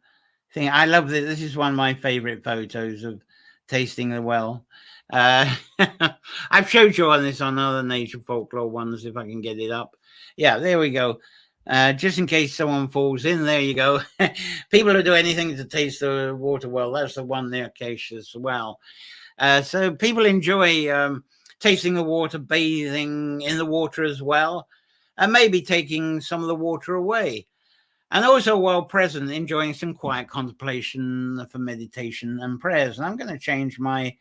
I love this. This is one of my favorite photos of tasting the well. I've showed you on this on other Nature Folklore ones if I can get it up. Yeah, there we go. Just in case someone falls in, there you go. People who do anything to taste the water well, that's the one near Acacia's well. So people enjoy tasting the water, bathing in the water as well, and maybe taking some of the water away. And also, while present, enjoying some quiet contemplation for meditation and prayers. And I'm going to change my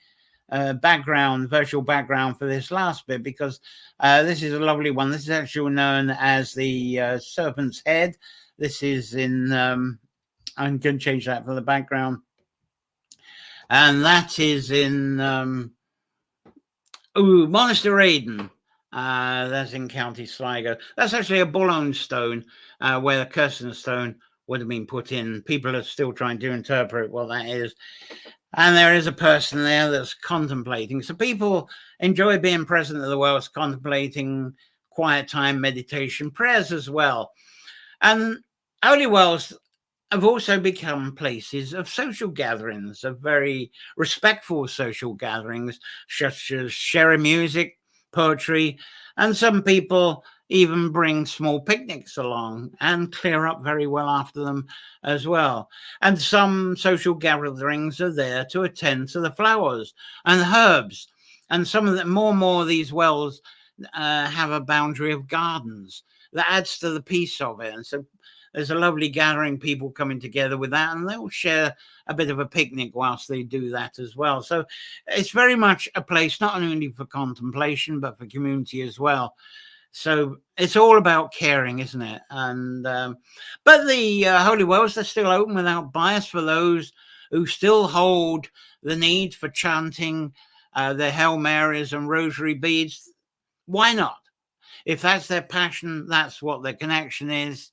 virtual background for this last bit, because this is a lovely one. This is actually known as the Serpent's Head. This is in, I'm going to change that for the background. And that is in Monaster Aidan. That's in County Sligo. That's actually a Boulogne stone where the Kirsten stone would have been put in. People are still trying to interpret what that is. And there is a person there that's contemplating. So people enjoy being present at the wells, contemplating, quiet time, meditation, prayers as well. And holy wells have also become places of social gatherings, of very respectful social gatherings, such as sharing music, poetry, and some people even bring small picnics along and clear up very well after them as well. And some social gatherings are there to attend to the flowers and herbs. And some of the more and more of these wells have a boundary of gardens that adds to the peace of it. And so there's a lovely gathering, people coming together with that, and they'll share a bit of a picnic whilst they do that as well. So it's very much a place not only for contemplation, but for community as well. So it's all about caring, isn't it? And but the holy wells, they're still open without bias for those who still hold the need for chanting the Hail Marys and rosary beads. Why not? If that's their passion, that's what their connection is,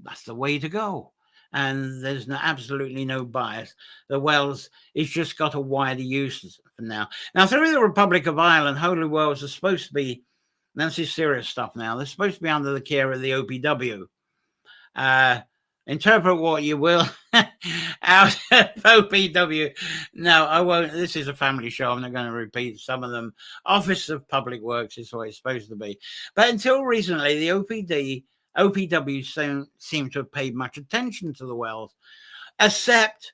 that's the way to go. And there's absolutely no bias. The wells, it's just got a wider use for now. Now, through the Republic of Ireland, holy wells are supposed to be, this is serious stuff now, they're supposed to be under the care of the OPW. Interpret what you will out of OPW. No, I won't. This is a family show. I'm not going to repeat some of them. Office of Public Works is what it's supposed to be. But until recently, the OPW seem to have paid much attention to the wells, except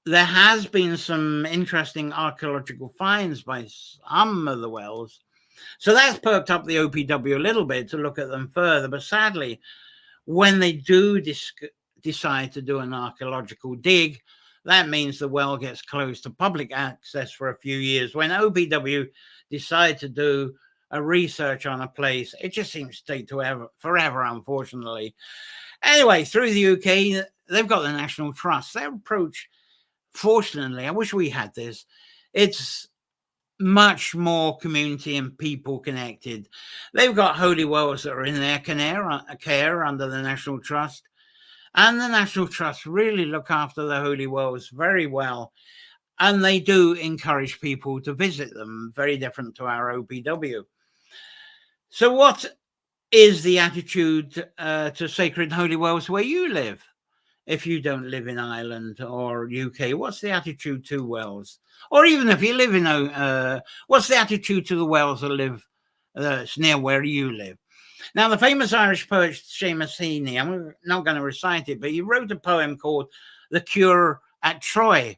there has been some interesting archaeological finds by some of the wells. So that's perked up the OPW a little bit to look at them further. But sadly, when they do decide to do an archaeological dig, that means the well gets closed to public access for a few years. When OPW decide to do a research on a place, it just seems to take forever, unfortunately. Anyway, through the UK, they've got the National Trust. Their approach, fortunately, I wish we had this, it's much more community and people connected. They've got holy wells that are in their care under the National Trust, and the National Trust really look after the holy wells very well, and they do encourage people to visit them, very different to our OPW. So what is the attitude to sacred holy wells where you live? If you don't live in Ireland or UK, what's the attitude to wells? Or even if you live in, what's the attitude to the wells that live near where you live? Now, the famous Irish poet Seamus Heaney, I'm not going to recite it, but he wrote a poem called The Cure at Troy.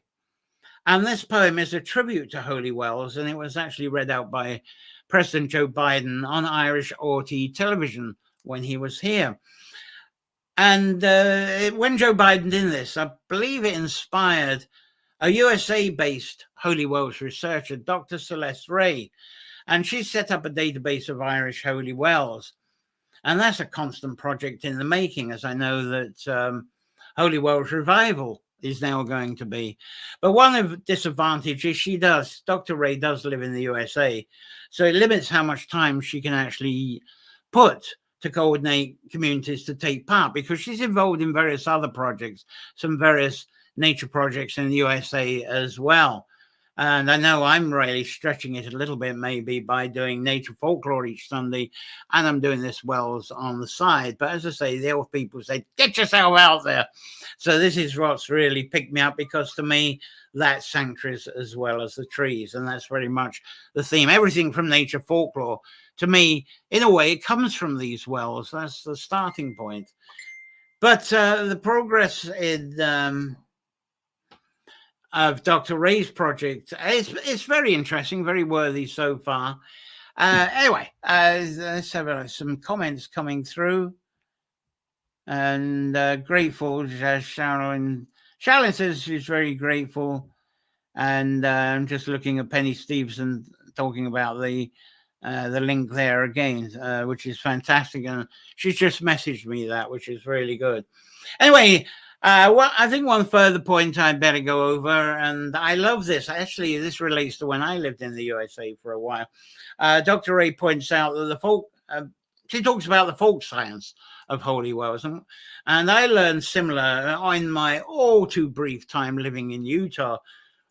And this poem is a tribute to holy wells, and it was actually read out by President Joe Biden on Irish RT television when he was here. And when Joe Biden did this, I believe it inspired a USA-based holy wells researcher, Dr. Celeste Ray, and she set up a database of Irish holy wells. And that's a constant project in the making, as I know that Holy Wells Revival is now going to be. But one of the disadvantages is Dr. Ray does live in the USA, so it limits how much time she can actually put to coordinate communities to take part, because she's involved in various other projects, some various nature projects in the USA as well. And I know I'm really stretching it a little bit, maybe by doing Nature Folklore each Sunday, and I'm doing this wells on the side. But as I say, the old people say, get yourself out there. So this is what's really picked me up, because to me, that's sanctuaries as well as the trees. And that's very much the theme. Everything from Nature Folklore, to me, in a way, it comes from these wells. That's the starting point. But the progress in of Dr. Ray's project, it's very interesting, very worthy so far. Anyway, let's have some comments coming through. And grateful, Sharon says she's very grateful. And I'm just looking at Penny Stevenson talking about the link there again, which is fantastic. And she's just messaged me that, which is really good. Anyway, I think one further point I'd better go over, and I love this. Actually, this relates to when I lived in the USA for a while. Dr. Ray points out that she talks about the folk science of holy wells. And I learned similar in my all too brief time living in Utah,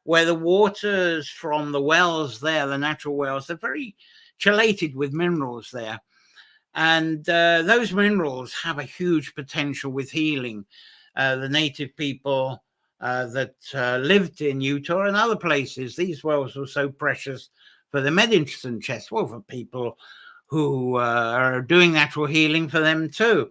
where the waters from the wells there, the natural wells, they're very chelated with minerals there. And those minerals have a huge potential with healing. The native people that lived in Utah and other places, these wells were so precious for the medicine chest, well, for people who are doing natural healing for them too.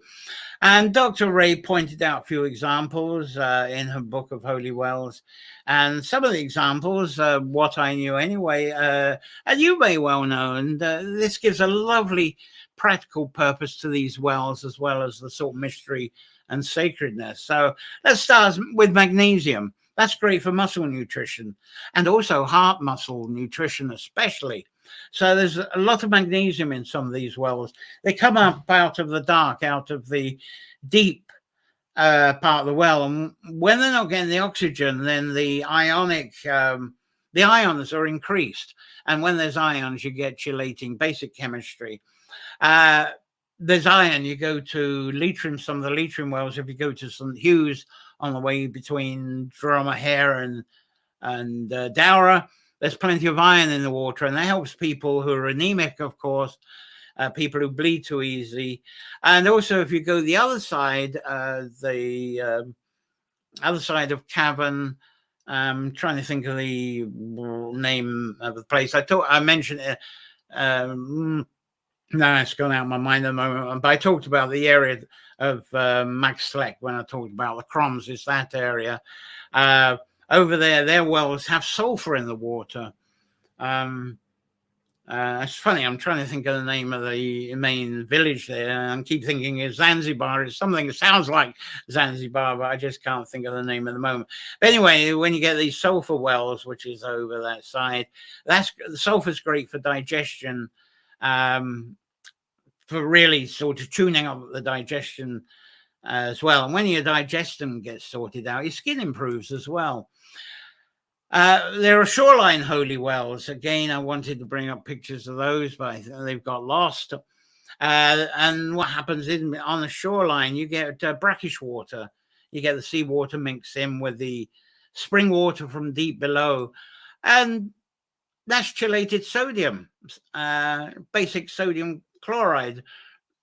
And Dr. Ray pointed out a few examples in her book of Holy Wells. And some of the examples, what I knew anyway, and you may well know, and this gives a lovely practical purpose to these wells, as well as the sort of mystery and sacredness. So let's start with magnesium. That's great for muscle nutrition and also heart muscle nutrition especially. So there's a lot of magnesium in some of these wells. They come up out of the dark, out of the deep part of the well. And when they're not getting the oxygen, then the ions are increased. And when there's ions, you get chelating, basic chemistry. There's iron. You go to Leitrim, some of the Leitrim wells, if you go to St. Hugh's on the way between Dromahair and Dowra, there's plenty of iron in the water, and that helps people who are anemic, of course, people who bleed too easy. And also, if you go the other side of Cavan, I'm trying to think of the name of the place. I mentioned it. No, it's gone out of my mind at the moment. But I talked about the area of Maxleck when I talked about the Croms. It's that area. Over there, their wells have sulfur in the water. It's funny, I'm trying to think of the name of the main village there. I keep thinking it's Zanzibar. It's something that sounds like Zanzibar, but I just can't think of the name at the moment. But anyway, when you get these sulfur wells, which is over that side, the sulfur's great for digestion, for really sort of tuning up the digestion as well. And when your digestion gets sorted out, your skin improves as well. There are shoreline holy wells. Again, I wanted to bring up pictures of those, but they've got lost. And what happens is on the shoreline, you get brackish water. You get the seawater mixed in with the spring water from deep below. And that's chelated sodium, basic sodium chloride.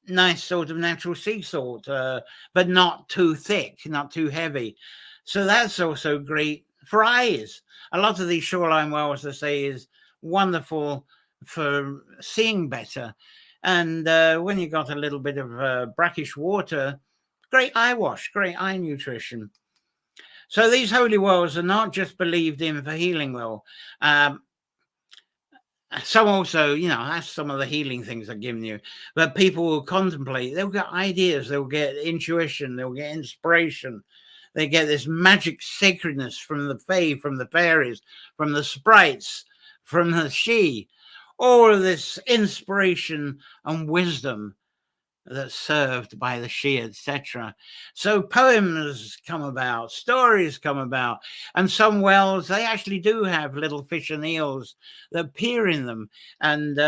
Nice sort of natural sea salt, but not too thick, not too heavy. So that's also great for eyes. A lot of these shoreline wells, they say, is wonderful for seeing better. And when you got a little bit of brackish water, great eye wash, great eye nutrition. So these holy wells are not just believed in for healing, though. Some also, that's some of the healing things I've given you. But people will contemplate, they'll get ideas, they'll get intuition, they'll get inspiration. They get this magic sacredness from the fae, from the fairies, from the sprites, from the she. All of this inspiration and wisdom that's served by the she, etc. So poems come about, stories come about, and some wells, they actually do have little fish and eels that appear in them. And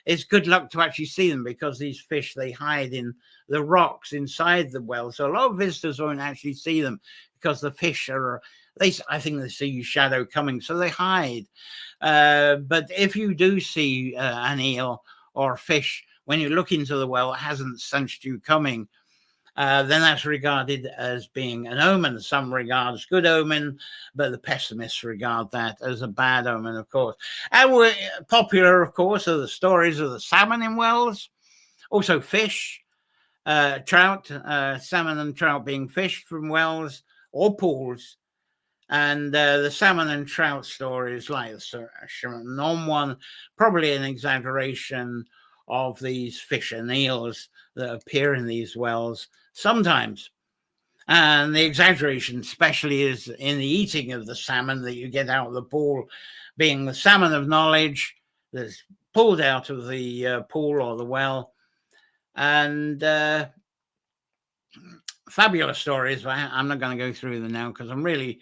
it's good luck to actually see them, because these fish, they hide in the rocks inside the well. So a lot of visitors won't actually see them, because the fish are, I think they see shadow coming, so they hide. But if you do see an eel or fish, when you look into the well, it hasn't sensed you coming, then that's regarded as being an omen. Some regard as good omen, but the pessimists regard that as a bad omen, of course. And we're popular, of course, are the stories of the salmon in wells, also fish, trout, salmon and trout being fished from wells or pools. And the salmon and trout stories, like the non one, probably an exaggeration of these fish and eels that appear in these wells sometimes. And the exaggeration especially is in the eating of the salmon that you get out of the pool, being the salmon of knowledge that's pulled out of the pool or the well. And fabulous stories. I'm not going to go through them now, because I'm really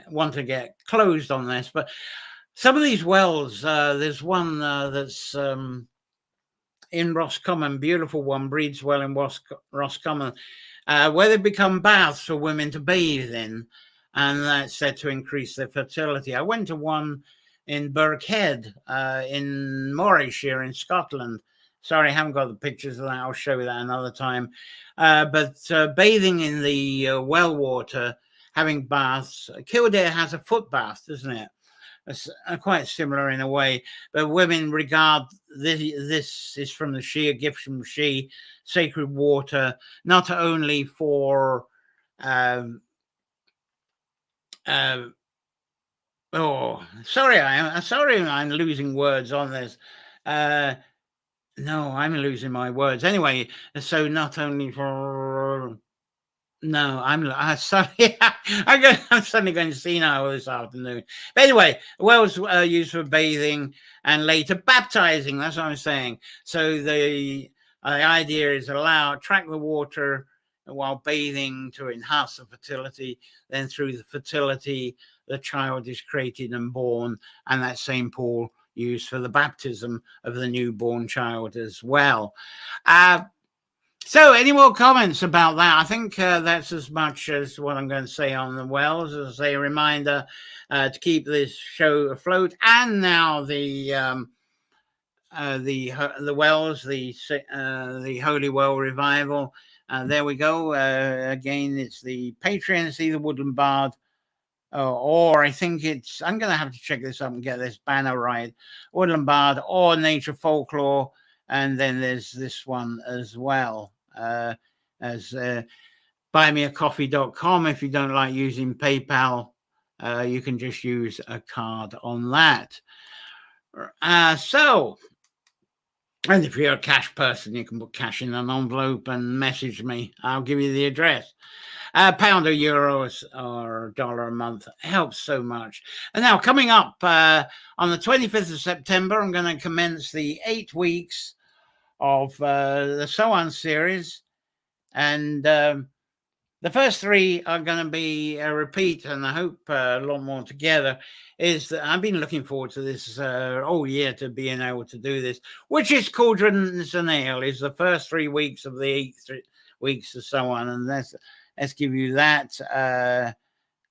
want to get closed on this. But some of these wells, there's one that's in Roscommon, beautiful one, breeds well in Roscommon, where they become baths for women to bathe in, and that's said to increase their fertility. I went to one in Birkhead in Morayshire in Scotland. Sorry, I haven't got the pictures of that. I'll show you that another time. But bathing in the well water, having baths. Kildare has a foot bath, doesn't it? quite similar in a way, but women regard this is from the She, a gift from She, sacred water, not only for um, oh, sorry, I'm losing words on this. No, I'm losing my words. Anyway, so not only for... No, I'm sorry. I'm suddenly going to senile this afternoon. But anyway, wells are used for bathing and later baptizing. That's what I'm saying. So the idea is track the water while bathing to enhance the fertility. Then through the fertility, the child is created and born, and that same pool used for the baptism of the newborn child as well. So any more comments about that? I think that's as much as what I'm going to say on the wells. As a reminder to keep this show afloat, and now the wells, the Holy Well Revival. There we go. Again, it's the Patreon. It's either Woodland Bard, or I think it's... I'm going to have to check this up and get this banner right. Woodland Bard or Nature Folklore, and then there's this one as well. As buymeacoffee.com. If you don't like using PayPal, you can just use a card on that. So, and if you're a cash person, you can put cash in an envelope and message me. I'll give you the address. £1 or euros or $1 a month helps so much. And now coming up on the 25th of September, I'm going to commence the 8 weeks of the So On series. And the first 3 are going to be a repeat, and I hope a lot more together. Is that I've been looking forward to this all year, to being able to do this, which is Cauldrons and Ale, is the first 3 weeks of the 8 weeks of So On. And let's give you that.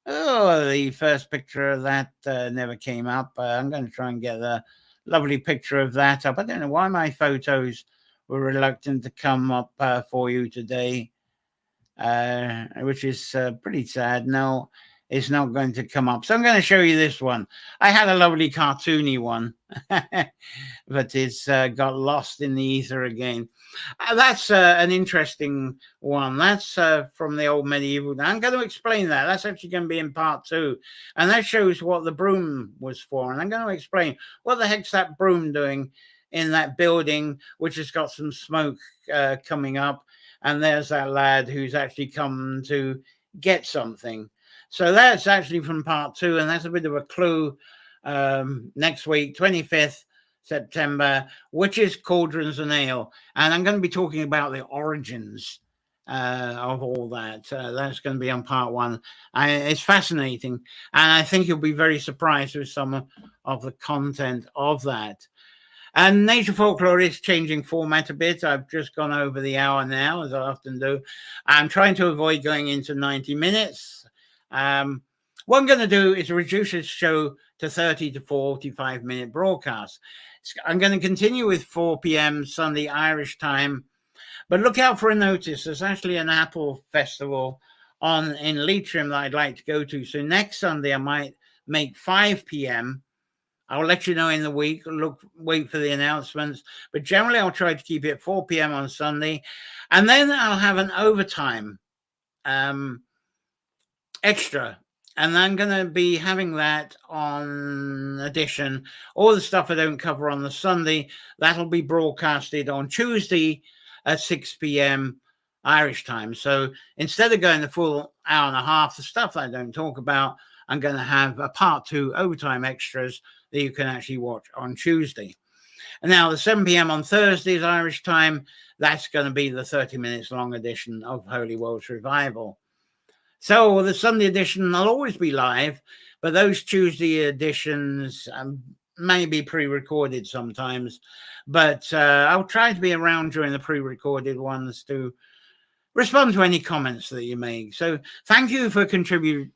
The first picture of that never came up. I'm going to try and get a lovely picture of that up. I don't know why my photos were reluctant to come up for you today, which is pretty sad. No, it's not going to come up. So I'm going to show you this one. I had a lovely cartoony one, but it's got lost in the ether again. That's an interesting one. That's from the old medieval. I'm going to explain that. That's actually going to be in part 2. And that shows what the broom was for. And I'm going to explain what the heck's that broom doing in that building, which has got some smoke coming up. And there's that lad who's actually come to get something. So that's actually from part 2. And that's a bit of a clue. Next week, 25th September, which is Cauldrons and Ale. And I'm going to be talking about the origins of all that. That's going to be on part 1. It's fascinating. And I think you'll be very surprised with some of the content of that. And Nature Folklore is changing format a bit. I've just gone over the hour now, as I often do. I'm trying to avoid going into 90 minutes. What I'm going to do is reduce this show to 30 to 45-minute broadcasts. I'm going to continue with 4 p.m. Sunday Irish time. But look out for a notice. There's actually an apple festival in Leitrim that I'd like to go to. So next Sunday, I might make 5 p.m. I'll let you know in the week. Wait for the announcements. But generally, I'll try to keep it 4 p.m. on Sunday. And then I'll have an overtime extra. And I'm going to be having that on Edition. All the stuff I don't cover on the Sunday, that'll be broadcasted on Tuesday at 6 p.m. Irish time. So instead of going the full hour and a half, the stuff I don't talk about, I'm going to have a part 2 overtime extras that you can actually watch on Tuesday. And now the 7 p.m. on Thursdays Irish time, that's going to be the 30 minutes long edition of Holy Wells Revival. So the Sunday edition will always be live, but those Tuesday editions may be pre-recorded sometimes. But I'll try to be around during the pre-recorded ones to respond to any comments that you make. So thank you for contributing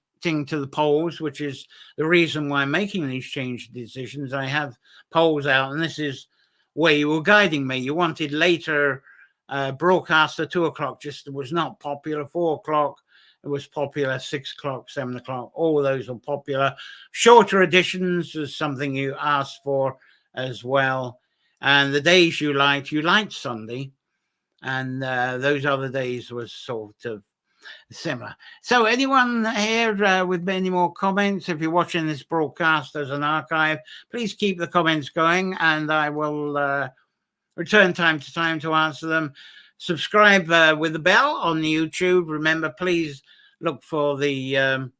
to the polls, which is the reason why I'm making these change decisions. I have polls out, and this is where you were guiding me. You wanted later broadcast at 2 o'clock, just was not popular. 4 o'clock it was popular. 6 o'clock, 7 o'clock, all those were popular. Shorter editions was something you asked for as well. And the days you liked Sunday, and those other days was sort of similar. So anyone here with any more comments? If you're watching this broadcast as an archive, please keep the comments going, and I will return time to time to answer them. Subscribe with the bell on YouTube. Remember, please look for the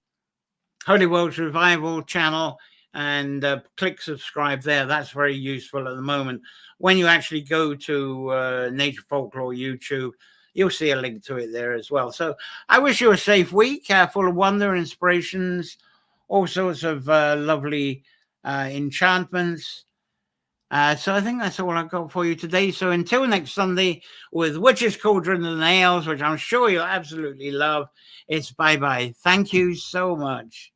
Holy World's Revival channel and click subscribe there. That's very useful at the moment. When you actually go to Nature Folklore YouTube, you'll see a link to it there as well. So I wish you a safe week, full of wonder, inspirations, all sorts of lovely enchantments. So I think that's all I've got for you today. So until next Sunday with Witch's Cauldron and Nails, which I'm sure you'll absolutely love, it's bye-bye. Thank you so much.